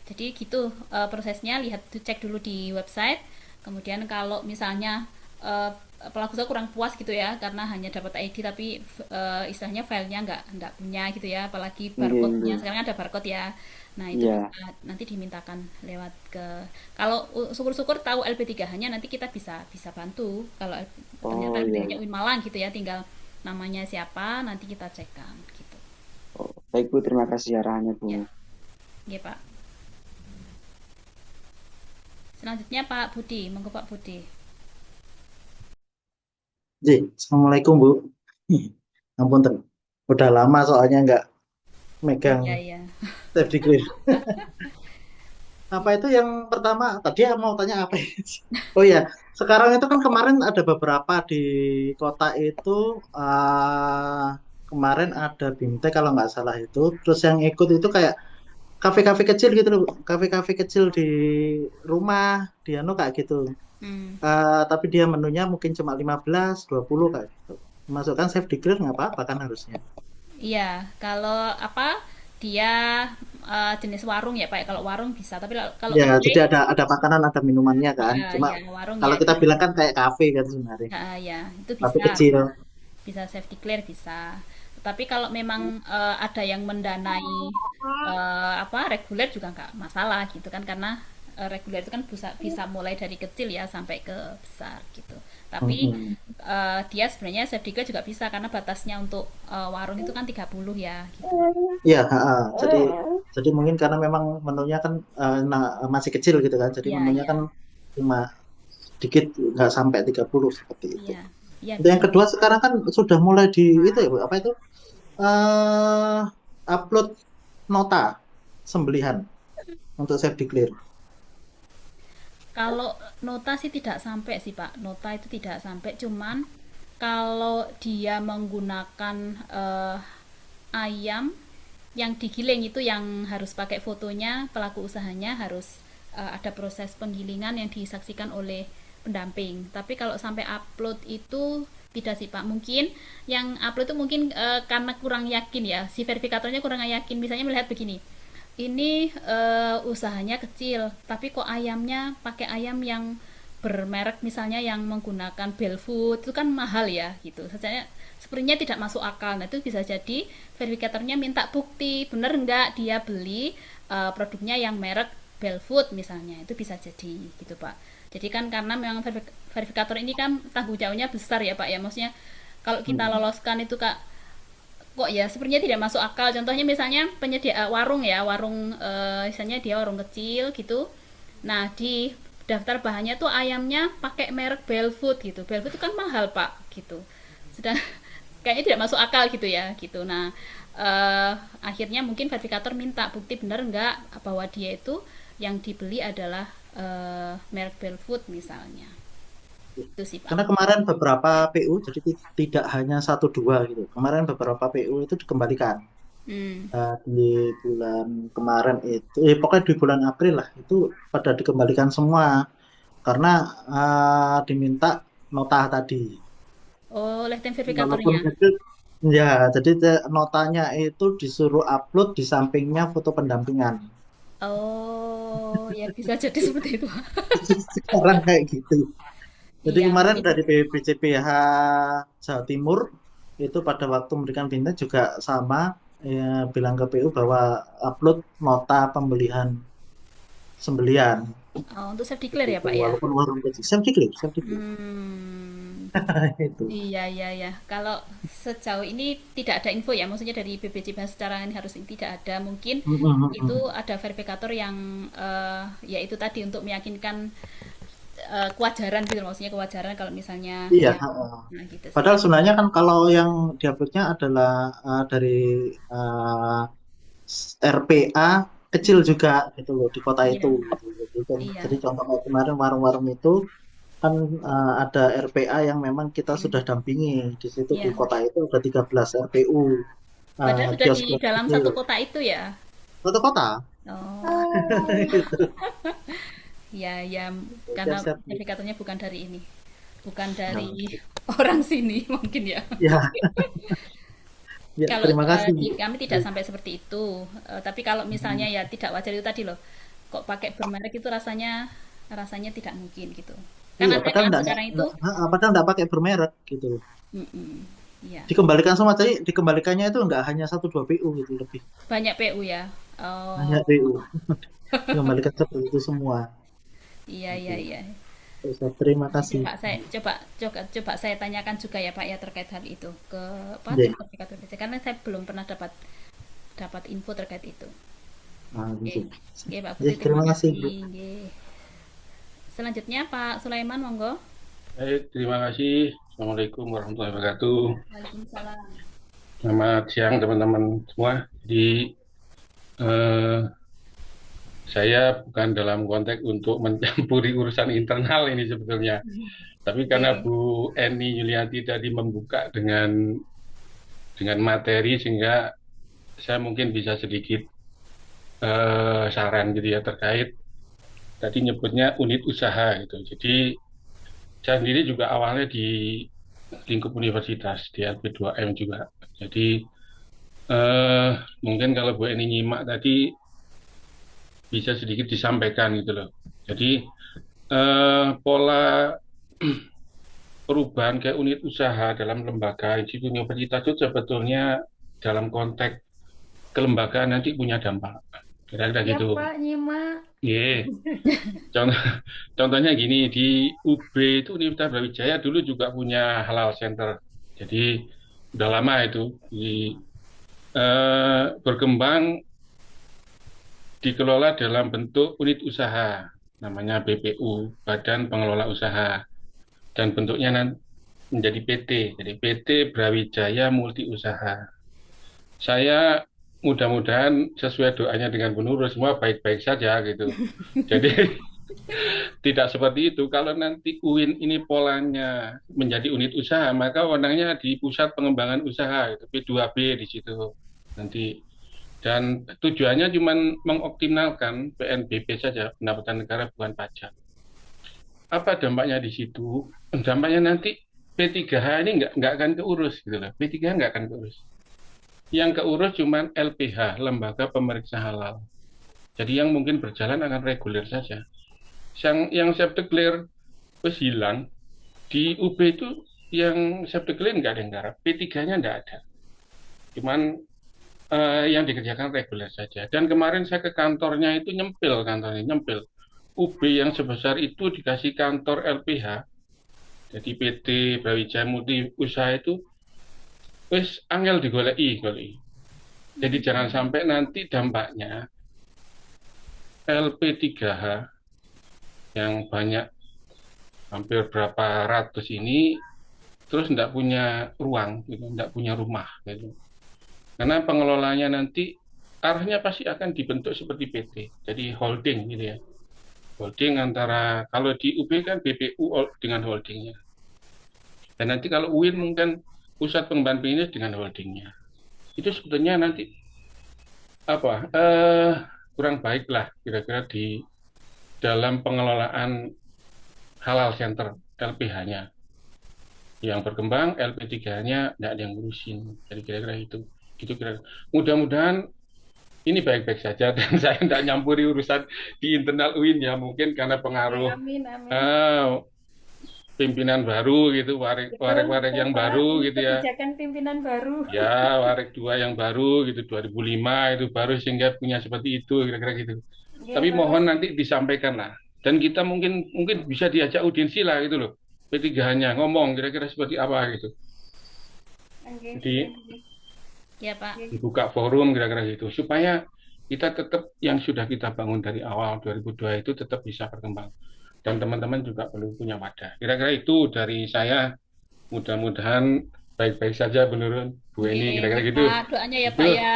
Jadi gitu prosesnya, lihat cek dulu di website. Kemudian kalau misalnya eh, pelaku usaha kurang puas gitu ya karena hanya dapat ID tapi istilahnya filenya nggak punya gitu ya, apalagi Nggih, barcode-nya nggih. sekarang ada barcode ya. Nah itu Iya. bisa nanti dimintakan lewat ke, kalau syukur-syukur tahu LP3H-nya nanti kita bisa bisa bantu. Kalau ternyata Oh iya, LP3H-nya iya. Win Malang gitu ya, tinggal namanya siapa nanti kita cekkan gitu. Oh, baik Bu, terima kasih arahannya Bu. Ya, ya Pak. Selanjutnya Pak Budi, monggo Pak Budi. Ji, Assalamualaikum Bu. Ampun, udah lama soalnya nggak megang Iya ya. safety clear. Apa itu yang pertama? Tadi mau tanya apa ya? Oh ya, sekarang itu kan kemarin ada beberapa di kota itu, kemarin ada BIMTEK kalau nggak salah itu. Terus yang ikut itu kayak kafe-kafe kecil gitu loh, kafe-kafe kecil di rumah, dia kayak gitu. Hmm. Tapi dia menunya mungkin cuma 15, 20 kayak gitu. Masukkan safety clear nggak apa-apa kan harusnya. Iya, kalau apa dia jenis warung ya Pak. Kalau warung bisa, tapi kalau Ya, kafe, jadi ada makanan, ada minumannya kan. ya, Cuma ya warung kalau ya kita dia. bilang kan kayak kafe kan sebenarnya. Ya, ya, itu Kafe bisa, kecil. bisa safety clear bisa. Tapi kalau memang ada yang mendanai apa reguler juga nggak masalah gitu kan, karena reguler itu kan bisa bisa mulai dari kecil ya sampai ke besar gitu. Tapi Mm-mm. dia sebenarnya safety clear juga bisa karena batasnya untuk warung itu kan 30 ya gitu. Iya, jadi mungkin karena memang menunya kan masih kecil gitu kan. Jadi Iya, menunya iya. kan cuma sedikit, nggak sampai 30 seperti itu. Iya, iya Untuk yang bisa. kedua sekarang kan sudah mulai di itu ya, Bu, apa itu? eh Upload nota sembelihan untuk safety clear. Kalau nota sih tidak sampai sih Pak. Nota itu tidak sampai, cuman kalau dia menggunakan ayam yang digiling itu yang harus pakai fotonya, pelaku usahanya harus ada proses penggilingan yang disaksikan oleh pendamping. Tapi kalau sampai upload itu tidak sih Pak. Mungkin yang upload itu mungkin karena kurang yakin ya, si verifikatornya kurang yakin. Misalnya melihat begini, ini usahanya kecil, tapi kok ayamnya pakai ayam yang bermerek misalnya yang menggunakan Belfood itu kan mahal ya gitu. Sepertinya tidak masuk akal. Nah itu bisa jadi verifikatornya minta bukti bener nggak dia beli produknya yang merek Belfood misalnya, itu bisa jadi gitu Pak. Jadi kan karena memang verifikator ini kan tanggung jawabnya besar ya Pak ya, maksudnya kalau kita Hmm. loloskan itu Kak, kok ya sepertinya tidak masuk akal. Contohnya misalnya penyedia warung ya, warung misalnya dia warung kecil gitu. Nah, di daftar bahannya tuh ayamnya pakai merek Belfood gitu. Belfood itu kan mahal, Pak, gitu. Sudah kayaknya tidak masuk akal gitu ya, gitu. Nah, akhirnya mungkin verifikator minta bukti benar nggak bahwa dia itu yang dibeli adalah merek Belfood misalnya. Itu sih, Pak. Karena kemarin beberapa PU, jadi tidak hanya satu dua gitu. Kemarin beberapa PU itu dikembalikan. Hmm. Di bulan kemarin itu, pokoknya di bulan April lah, itu pada dikembalikan semua karena diminta nota tadi. Oh, oleh tim Walaupun verifikatornya. itu, ya, jadi notanya itu disuruh upload di sampingnya foto pendampingan. Oh, ya bisa jadi seperti itu. Sekarang kayak gitu. Jadi Iya, kemarin mungkin. dari BPJPH Jawa Timur itu pada waktu memberikan pindah juga sama, ya, bilang ke PU bahwa upload nota pembelian sembelian Oh, untuk self declare ya, itu Pak ya. walaupun warung kecil. Safety clear, safety clear. Hmm. Itu. Iya, iya, ya. Kalau sejauh ini tidak ada info ya, maksudnya dari BPJS secara ini harus tidak ada. Mungkin itu Mm-mm. ada verifikator yang ya itu tadi untuk meyakinkan kewajaran gitu, maksudnya kewajaran kalau misalnya Iya. ya, nah gitu sih. Padahal sebenarnya kan kalau yang diuploadnya adalah dari uh, RPA kecil Hmm, juga gitu loh di kota iya, itu. Gitu. Jadi iya, contoh kayak kemarin warung-warung itu kan ada RPA yang memang kita hmm, sudah dampingi di situ, di iya. kota itu ada 13 RPU, Padahal sudah di kios-kios dalam kecil satu kota itu ya. satu kota. Oh, Gitu. ya, ya, karena Siap-siap. verifikatornya bukan dari ini, bukan Nah, dari orang sini mungkin ya. ya, ya, Kalau terima kasih. di kami tidak sampai seperti itu. Tapi kalau misalnya ya tidak wajar itu tadi loh. Kok pakai bermerek itu rasanya rasanya tidak mungkin gitu. Kan Iya, ada padahal kan enggak, sekarang itu. padahal enggak pakai bermerek gitu. Mm-mm, iya. Dikembalikan semua tadi, dikembalikannya itu enggak hanya 1-2 PU gitu lebih. Banyak PU ya. Hanya Oh, PU. Dikembalikan seperti itu semua. iya Gitu. iya iya. Ustaz, terima Nanti kasih. coba saya tanyakan juga ya Pak ya terkait hal itu ke apa Ya, tim sertifikat PPC karena saya belum pernah dapat dapat info terkait itu. nah, Oke, gitu. oke Pak Ya, Putri terima terima kasih, Bu. kasih. Oke. Selanjutnya Pak Sulaiman monggo. Baik, terima kasih. Assalamualaikum warahmatullahi wabarakatuh. Waalaikumsalam. Selamat siang teman-teman semua. Jadi eh, saya bukan dalam konteks untuk mencampuri urusan internal ini sebetulnya. Tapi karena Oke. Bu Eni Yulianti tadi membuka dengan materi sehingga saya mungkin bisa sedikit saran gitu ya terkait tadi nyebutnya unit usaha gitu. Jadi saya sendiri juga awalnya di lingkup universitas di LP2M juga. Jadi mungkin kalau Bu Eni nyimak tadi bisa sedikit disampaikan gitu loh. Jadi pola perubahan ke unit usaha dalam lembaga institusi universitas itu sebetulnya dalam konteks kelembagaan nanti punya dampak. Kira-kira Ya gitu. Pak, nyimak. Iya. Contoh, contohnya gini, di UB itu Universitas Brawijaya dulu juga punya halal center. Jadi udah lama itu berkembang dikelola dalam bentuk unit usaha, namanya BPU, Badan Pengelola Usaha, dan bentuknya menjadi PT, jadi PT Brawijaya Multi Usaha. Saya mudah-mudahan sesuai doanya dengan Bu Nurul semua baik-baik saja gitu. Jadi tidak seperti itu. Kalau nanti UIN ini polanya menjadi unit usaha, maka wewenangnya di Pusat Pengembangan Usaha, itu P2B di situ nanti. Dan tujuannya cuma mengoptimalkan PNBP saja, pendapatan negara bukan pajak. Apa dampaknya di situ? Dampaknya nanti P3H ini nggak akan keurus gitu loh. P3H nggak akan keurus. Yang keurus cuma LPH, Lembaga Pemeriksa Halal. Jadi yang mungkin berjalan akan reguler saja. Yang subdeklar wis hilang di UB itu yang subdeklar nggak ada yang garap. P3-nya nggak ada. Cuman yang dikerjakan reguler saja. Dan kemarin saya ke kantornya itu nyempil. UB yang sebesar itu dikasih kantor LPH, jadi PT Brawijaya Multi Usaha itu wis angel digoleki. Jadi jangan sampai nanti dampaknya LP3H yang banyak hampir berapa ratus ini terus tidak punya ruang, gitu, tidak punya rumah, gitu. Karena pengelolanya nanti arahnya pasti akan dibentuk seperti PT, jadi holding gitu ya. Holding antara, kalau di UB kan BPU dengan holdingnya. Dan nanti kalau UIN mungkin pusat pengembangan bisnis dengan holdingnya. Itu sebetulnya nanti apa kurang baik lah kira-kira di dalam pengelolaan halal center LPH-nya. Yang berkembang LP3-nya tidak ada yang ngurusin. Jadi kira-kira itu. Gitu kira-kira. Mudah-mudahan ini baik-baik saja dan saya tidak nyampuri urusan di internal UIN ya, mungkin karena pengaruh Amin, amin. pimpinan baru gitu, warek-warek yang Pak. baru Ini gitu ya. kebijakan pimpinan baru. Ya, warek 2 yang baru gitu 2005 itu baru sehingga punya seperti itu kira-kira gitu. Ya, Tapi Pak. mohon nanti disampaikan lah. Dan kita mungkin bisa diajak audiensi lah gitu loh. P3-nya ngomong kira-kira seperti apa gitu. Oke. Jadi Ya Pak. dibuka forum kira-kira gitu supaya kita tetap yang sudah kita bangun dari awal 2002 itu tetap bisa berkembang. Dan teman-teman juga perlu punya wadah. Kira-kira itu dari saya. Mudah-mudahan baik-baik saja menurut Bu Eni, kira-kira gitu. Pak, doanya ya Itu, Pak ya.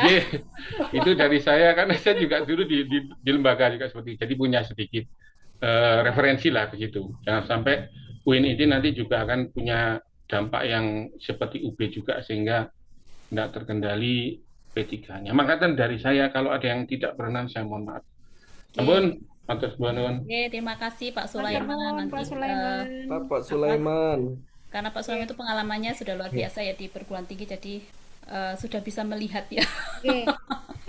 itu dari saya karena saya juga dulu di lembaga juga seperti itu. Jadi punya sedikit referensi lah begitu. Jangan sampai UIN ini nanti juga akan punya dampak yang seperti UB juga sehingga tidak terkendali P3-nya. Makanya dari saya kalau ada yang tidak berkenan saya mohon maaf. Ampun, Matur nuwun. Oke, terima kasih Pak Matur Sulaiman. nuwun Nanti Pak Sulaiman. Bapak apa Sulaiman. karena Pak Sulaiman itu pengalamannya sudah luar biasa ya di perguruan tinggi, jadi sudah bisa melihat ya. Oke.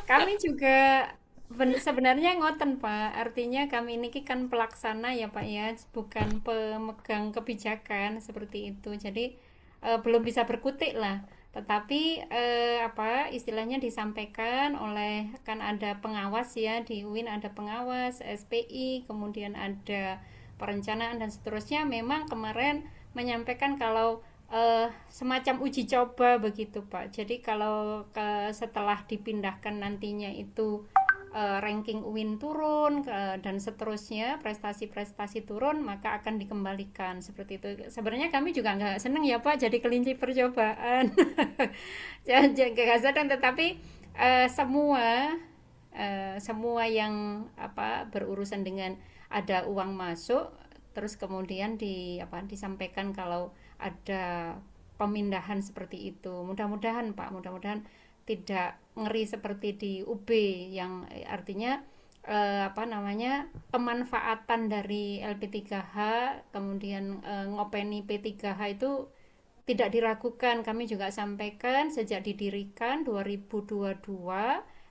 Kami juga sebenarnya ngoten Pak, artinya kami ini kan pelaksana ya Pak ya, bukan pemegang kebijakan seperti itu. Jadi belum bisa berkutik lah. Tetapi apa istilahnya disampaikan oleh kan ada pengawas ya di UIN, ada pengawas SPI, kemudian ada perencanaan dan seterusnya. Memang kemarin menyampaikan kalau semacam uji coba begitu Pak. Jadi kalau setelah dipindahkan nantinya itu ranking UIN turun dan seterusnya prestasi-prestasi turun, maka akan dikembalikan seperti itu. Sebenarnya kami juga nggak seneng ya Pak jadi kelinci percobaan. Nggak seneng, tetapi semua yang apa berurusan dengan ada uang masuk terus kemudian disampaikan kalau ada pemindahan seperti itu. Mudah-mudahan Pak, mudah-mudahan tidak ngeri seperti di UB yang artinya pemanfaatan dari LP3H kemudian ngopeni P3H itu tidak diragukan. Kami juga sampaikan sejak didirikan 2022.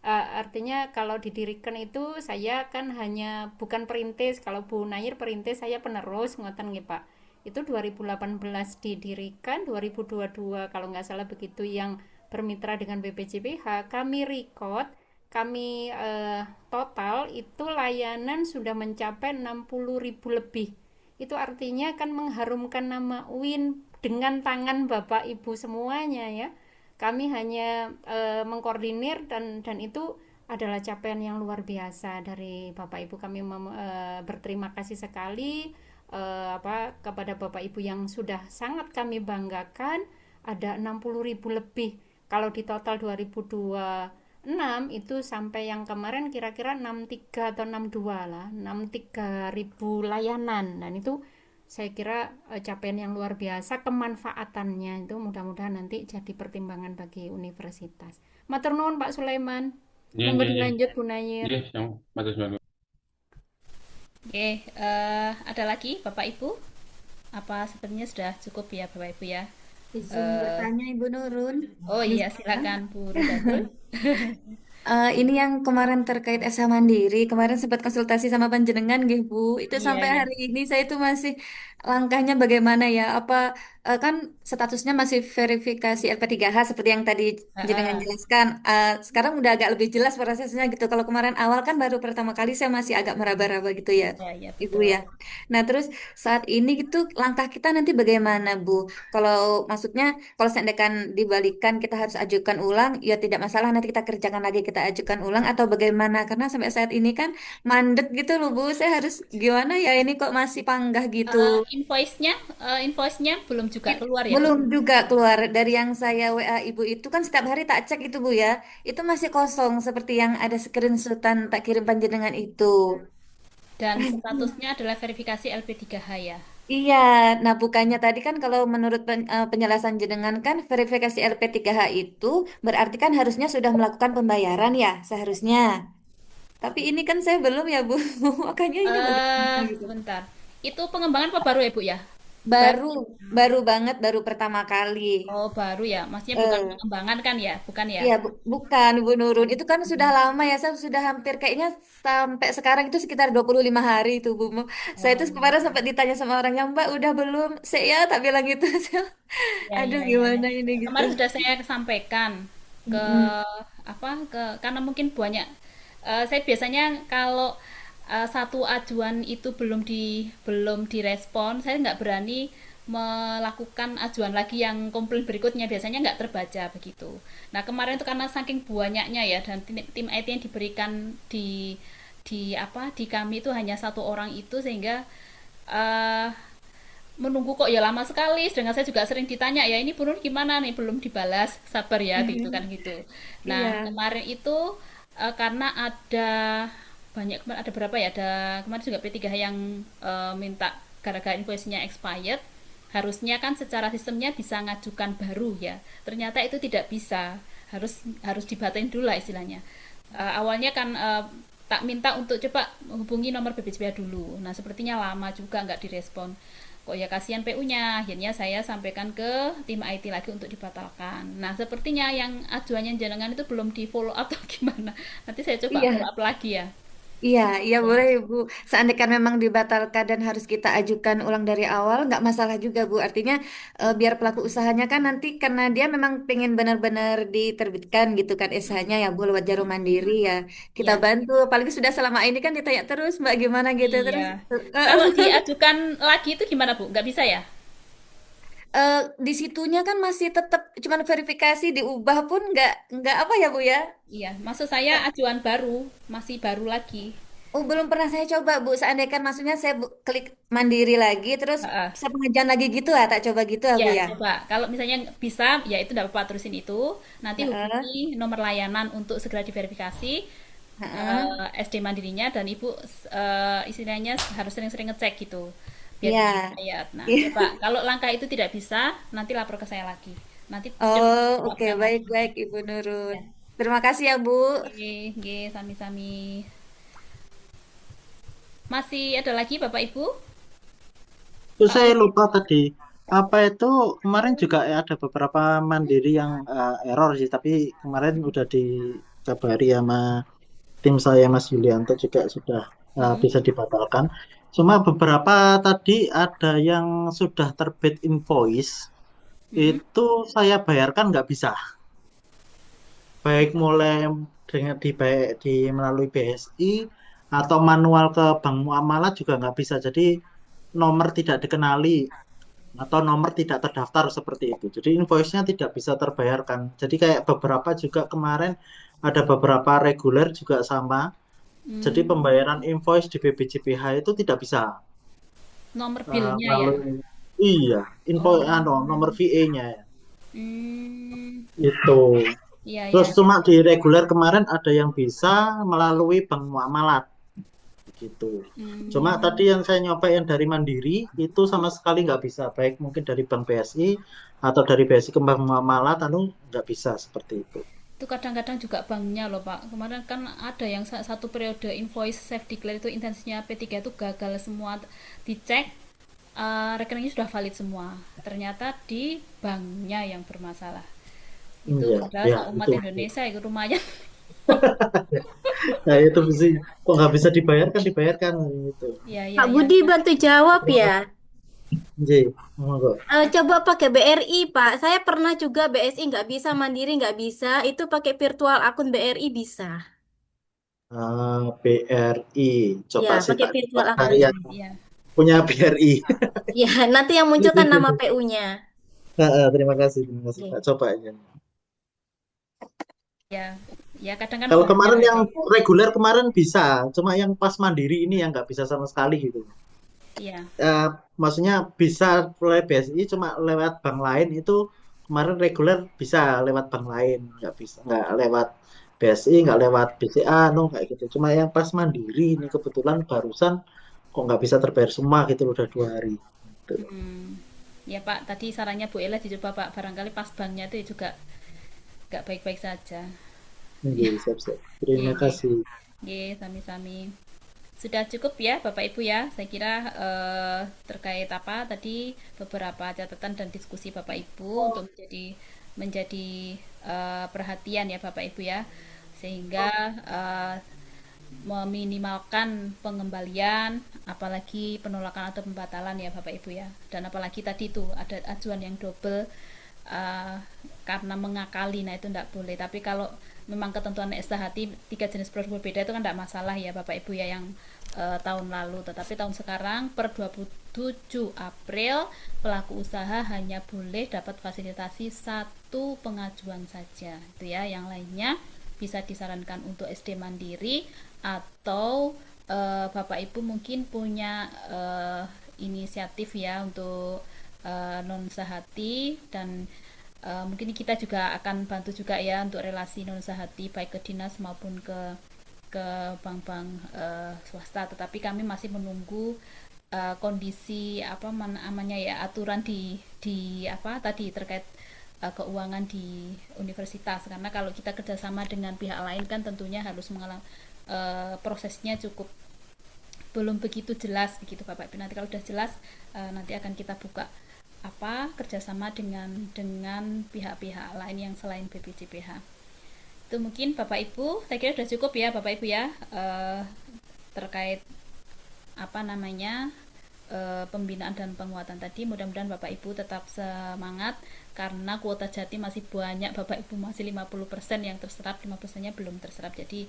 Artinya kalau didirikan itu saya kan hanya bukan perintis, kalau Bu Nair perintis, saya penerus ngoten nggih Pak. Itu 2018 didirikan, 2022 kalau nggak salah begitu yang bermitra dengan BPJPH, kami record, kami total itu layanan sudah mencapai 60.000 lebih. Itu artinya kan mengharumkan nama UIN dengan tangan Bapak Ibu semuanya ya. Kami hanya mengkoordinir dan itu adalah capaian yang luar biasa dari Bapak Ibu. Kami berterima kasih sekali kepada Bapak Ibu yang sudah sangat kami banggakan. Ada 60.000 lebih. Kalau di total 2026 itu sampai yang kemarin kira-kira 63 atau 62 lah, 63.000 layanan. Dan itu saya kira capaian yang luar biasa, kemanfaatannya itu mudah-mudahan nanti jadi pertimbangan bagi universitas. Matur nuwun Pak Sulaiman. Monggo dilanjut Bu Nair. Matur nuwun. Oke, ada lagi Bapak Ibu? Apa sepertinya sudah cukup ya Bapak Ibu ya? Izin bertanya Ibu Nurun. Oh iya, silakan Bu Rudatul. Ini yang kemarin terkait SH Mandiri, kemarin sempat konsultasi sama panjenengan nggih Bu. Itu Iya, sampai iya. hari ini saya itu masih langkahnya bagaimana ya? Apa kan statusnya masih verifikasi LP3H seperti yang tadi jenengan Ah, jelaskan. Sekarang udah agak lebih jelas prosesnya gitu. Kalau kemarin awal kan baru pertama kali saya masih agak meraba-raba gitu ya, ya, ya Ibu betul. ya. Nah, terus saat ini gitu langkah kita nanti bagaimana Bu? Kalau maksudnya kalau seandainya dibalikan kita harus ajukan ulang, ya tidak masalah nanti kita kerjakan lagi kita ajukan ulang atau bagaimana? Karena sampai saat ini kan mandek gitu loh Bu. Saya harus gimana ya ini kok masih panggah gitu. Invoice-nya belum juga keluar ya? Belum juga keluar dari yang saya WA Ibu itu kan setiap hari tak cek itu Bu ya. Itu masih kosong seperti yang ada screenshotan tak kirim panjenengan itu. Dan statusnya adalah verifikasi LP3H ya. Iya, nah bukannya tadi kan kalau menurut penjelasan jenengan kan verifikasi LP3H itu berarti kan harusnya sudah melakukan pembayaran ya seharusnya. Tapi ini kan saya belum ya Bu, makanya ini bagaimana gitu. Sebentar. Itu pengembangan apa baru ya, Bu ya? Baru. Baru, baru banget, baru pertama kali. Oh, baru ya. Maksudnya bukan Eh, pengembangan kan ya? Bukan ya? iya bukan Bu Nurun, itu kan sudah lama ya, saya sudah hampir kayaknya sampai sekarang itu sekitar 25 hari itu Bu. Saya itu Oh, kemarin sempat ditanya sama orangnya, Mbak udah belum? Saya tak bilang gitu. ya, Aduh ya, ya, ya. gimana ini gitu. Kemarin sudah saya sampaikan ke Mm-mm. karena mungkin banyak saya biasanya kalau satu ajuan itu belum direspon, saya nggak berani melakukan ajuan lagi yang komplain berikutnya, biasanya nggak terbaca begitu. Nah kemarin itu karena saking banyaknya ya, dan tim IT yang diberikan di kami itu hanya satu orang itu, sehingga eh, menunggu kok ya lama sekali, sedangkan saya juga sering ditanya ya ini Purun gimana nih belum dibalas, sabar ya gitu kan gitu. Nah Iya. kemarin itu karena ada berapa ya, ada kemarin juga P3H yang minta gara-gara invoice-nya expired, harusnya kan secara sistemnya bisa ngajukan baru ya, ternyata itu tidak bisa, harus dibatalin dulu lah istilahnya. Awalnya kan tak minta untuk coba menghubungi nomor BPJPH dulu. Nah, sepertinya lama juga nggak direspon. Kok ya kasihan PU-nya. Akhirnya saya sampaikan ke tim IT lagi untuk dibatalkan. Nah, sepertinya yang ajuannya jenengan itu belum di follow up atau gimana. Nanti saya coba follow Iya. up lagi ya. Iya, iya boleh Bu. Seandainya memang dibatalkan dan harus kita ajukan ulang dari awal, nggak masalah juga Bu. Artinya biar pelaku usahanya kan nanti karena dia memang pengen benar-benar diterbitkan gitu kan SH-nya ya Bu lewat Jarum Mandiri ya. Kita Ya, bantu. Apalagi sudah selama ini kan ditanya terus Mbak gimana gitu terus. iya. Kalau diajukan lagi itu gimana Bu? Nggak bisa ya? Di situnya kan masih tetap cuman verifikasi diubah pun nggak apa ya Bu ya. Iya, maksud saya ajuan baru, masih baru lagi. Oh, belum pernah saya coba, Bu. Seandainya kan maksudnya saya klik mandiri lagi, terus Heeh. bisa pengajian lagi gitu ya, tak coba gitu ya, Ya, Bu ya. coba. Kalau misalnya bisa, ya itu tidak apa-apa terusin itu. Nanti Heeh, hubungi nomor layanan untuk segera diverifikasi heeh. SD Mandirinya dan Ibu istilahnya harus sering-sering ngecek gitu biar tidak Iya. expired. Nah, Iya. coba kalau langkah itu tidak bisa, nanti lapor ke saya lagi. Nanti coba Oh, oke, terapkan lagi. baik-baik Ibu Nurun. Ya. Terima kasih ya, Bu. Oke, oke, sami-sami. Masih ada lagi Bapak Ibu? Itu Pak saya Wi? lupa tadi. Apa itu kemarin juga ada beberapa mandiri yang error sih, tapi kemarin udah dikabari sama tim saya Mas Yulianto juga sudah Hmm, bisa dibatalkan. Cuma beberapa tadi ada yang sudah terbit invoice, hmm, itu saya bayarkan nggak bisa. Baik mulai dengan di melalui BSI atau manual ke bank muamalah juga nggak bisa. Jadi nomor tidak dikenali atau nomor tidak terdaftar seperti itu. Jadi invoice-nya tidak bisa terbayarkan. Jadi kayak beberapa juga kemarin ada beberapa reguler juga sama. Jadi hmm. pembayaran invoice di BPJPH itu tidak bisa Nomor bilnya ya. melalui iya, nomor Oh, VA-nya hmm, itu. iya Terus iya. cuma di reguler kemarin ada yang bisa melalui bank muamalat gitu. Cuma tadi Hmm, yang saya nyoba yang dari Mandiri itu sama sekali nggak bisa, baik mungkin dari Bank BSI atau dari BSI ke Bank Muamalat, lalu nggak bisa seperti itu. itu kadang-kadang juga banknya loh Pak. Kemarin kan ada yang satu periode invoice self declare itu intensinya P3 itu gagal semua. Dicek rekeningnya sudah valid semua. Ternyata di banknya yang bermasalah. Itu Iya, padahal ya umat itu. Indonesia itu lumayan. Nah itu sih, kok nggak bisa dibayarkan, dibayarkan gitu. Iya iya Kak iya. Budi bantu jawab Terima ya. kasih. Ji, monggo. Coba pakai BRI, Pak. Saya pernah juga BSI nggak bisa, Mandiri nggak bisa. Itu pakai virtual akun BRI bisa. BRI, Ya, coba sih pakai tak coba virtual cari akun. yang Iya. punya BRI. Ya, nanti yang muncul kan nama PU-nya. Terima kasih Pak. Coba aja. Ya. Ya kadang kan Kalau banknya kemarin nggak yang bisa. reguler kemarin bisa, cuma yang pas mandiri ini yang nggak bisa sama sekali gitu. Iya. Eh, Maksudnya bisa oleh BSI cuma lewat bank lain itu kemarin reguler bisa lewat bank lain, nggak bisa nggak lewat BSI, nggak lewat BCA, no kayak gitu. Cuma yang pas mandiri ini kebetulan barusan kok nggak bisa terbayar semua gitu udah 2 hari. Gitu. Hmm. Ya Pak, tadi sarannya Bu Ella dicoba Pak. Barangkali pas banknya itu juga nggak baik-baik saja. Oke, Ya, siap-siap. ya, Terima ya. kasih. Ya, sami-sami. Sudah cukup ya Bapak Ibu ya. Saya kira terkait apa tadi beberapa catatan dan diskusi Bapak Ibu untuk menjadi menjadi perhatian ya Bapak Ibu ya. Sehingga eh, meminimalkan pengembalian apalagi penolakan atau pembatalan ya Bapak Ibu ya. Dan apalagi tadi itu ada ajuan yang double uh, karena mengakali, nah itu tidak boleh. Tapi kalau memang ketentuan SHT 3 jenis produk berbeda itu kan tidak masalah ya Bapak Ibu ya yang tahun lalu. Tetapi tahun sekarang per 27 April pelaku usaha hanya boleh dapat fasilitasi satu pengajuan saja itu ya, yang lainnya bisa disarankan untuk SD Mandiri atau Bapak Ibu mungkin punya inisiatif ya untuk non sahati dan mungkin kita juga akan bantu juga ya untuk relasi non sahati baik ke dinas maupun ke bank-bank swasta, tetapi kami masih menunggu kondisi apa namanya ya aturan di apa tadi terkait keuangan di universitas, karena kalau kita kerjasama dengan pihak lain kan tentunya harus prosesnya cukup belum begitu jelas begitu Bapak Ibu. Nanti kalau sudah jelas nanti akan kita buka kerjasama dengan pihak-pihak lain yang selain BPJPH. Itu mungkin Bapak Ibu, saya kira sudah cukup ya Bapak Ibu ya terkait pembinaan dan penguatan tadi. Mudah-mudahan Bapak Ibu tetap semangat karena kuota Jati masih banyak Bapak Ibu, masih 50% yang terserap, 50%-nya belum terserap. Jadi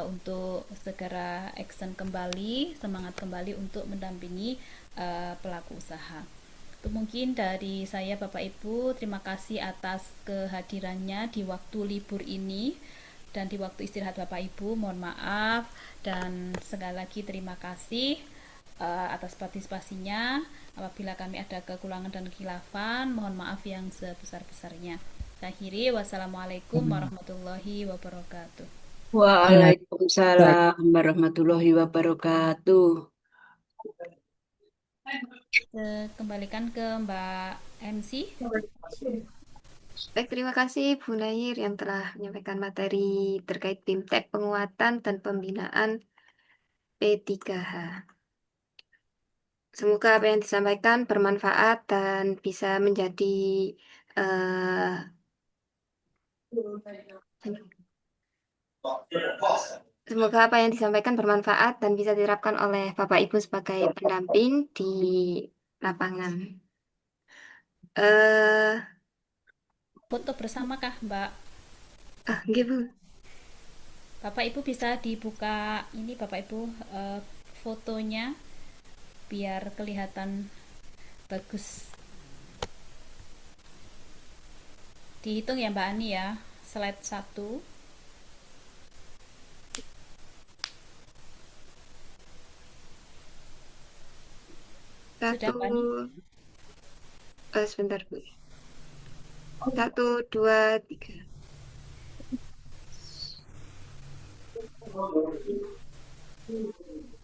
untuk segera action kembali, semangat kembali untuk mendampingi pelaku usaha. Itu mungkin dari saya Bapak Ibu, terima kasih atas kehadirannya di waktu libur ini dan di waktu istirahat Bapak Ibu. Mohon maaf dan sekali lagi terima kasih atas partisipasinya. Apabila kami ada kekurangan dan khilafan, mohon maaf yang sebesar-besarnya. Saya akhiri, wassalamualaikum warahmatullahi wabarakatuh. Waalaikumsalam warahmatullahi wabarakatuh. Kembalikan ke Mbak MC. Baik, terima kasih Bu Nair yang telah menyampaikan materi terkait BIMTEK penguatan dan pembinaan P3H. Semoga apa yang disampaikan bermanfaat dan bisa menjadi semoga apa yang disampaikan bermanfaat dan bisa diterapkan oleh Bapak Ibu sebagai pendamping di lapangan. Foto bersama kah Mbak? Nggih, Bu. Bapak Ibu bisa dibuka ini Bapak Ibu fotonya biar kelihatan bagus. Dihitung ya Mbak Ani ya. Slide 1. Satu, Sudah Mbak Ani? sebentar Bu. 1, 2, 3.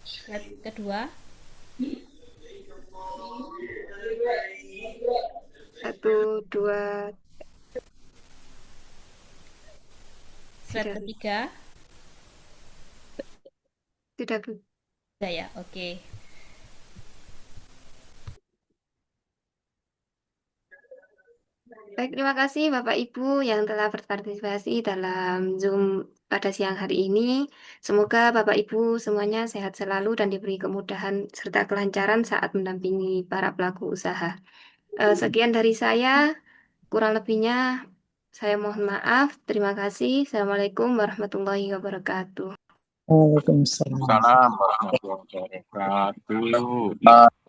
Slide kedua. 1, 2. Slide ketiga. Sudah Bu. Sudah ya, oke. Baik, terima kasih Bapak Ibu yang telah berpartisipasi dalam Zoom pada siang hari ini. Semoga Bapak Ibu semuanya sehat selalu dan diberi kemudahan serta kelancaran saat mendampingi para pelaku usaha. Sekian dari saya, kurang lebihnya saya mohon maaf. Terima kasih. Assalamualaikum warahmatullahi wabarakatuh. Waalaikumsalam. Salam warahmatullahi wabarakatuh.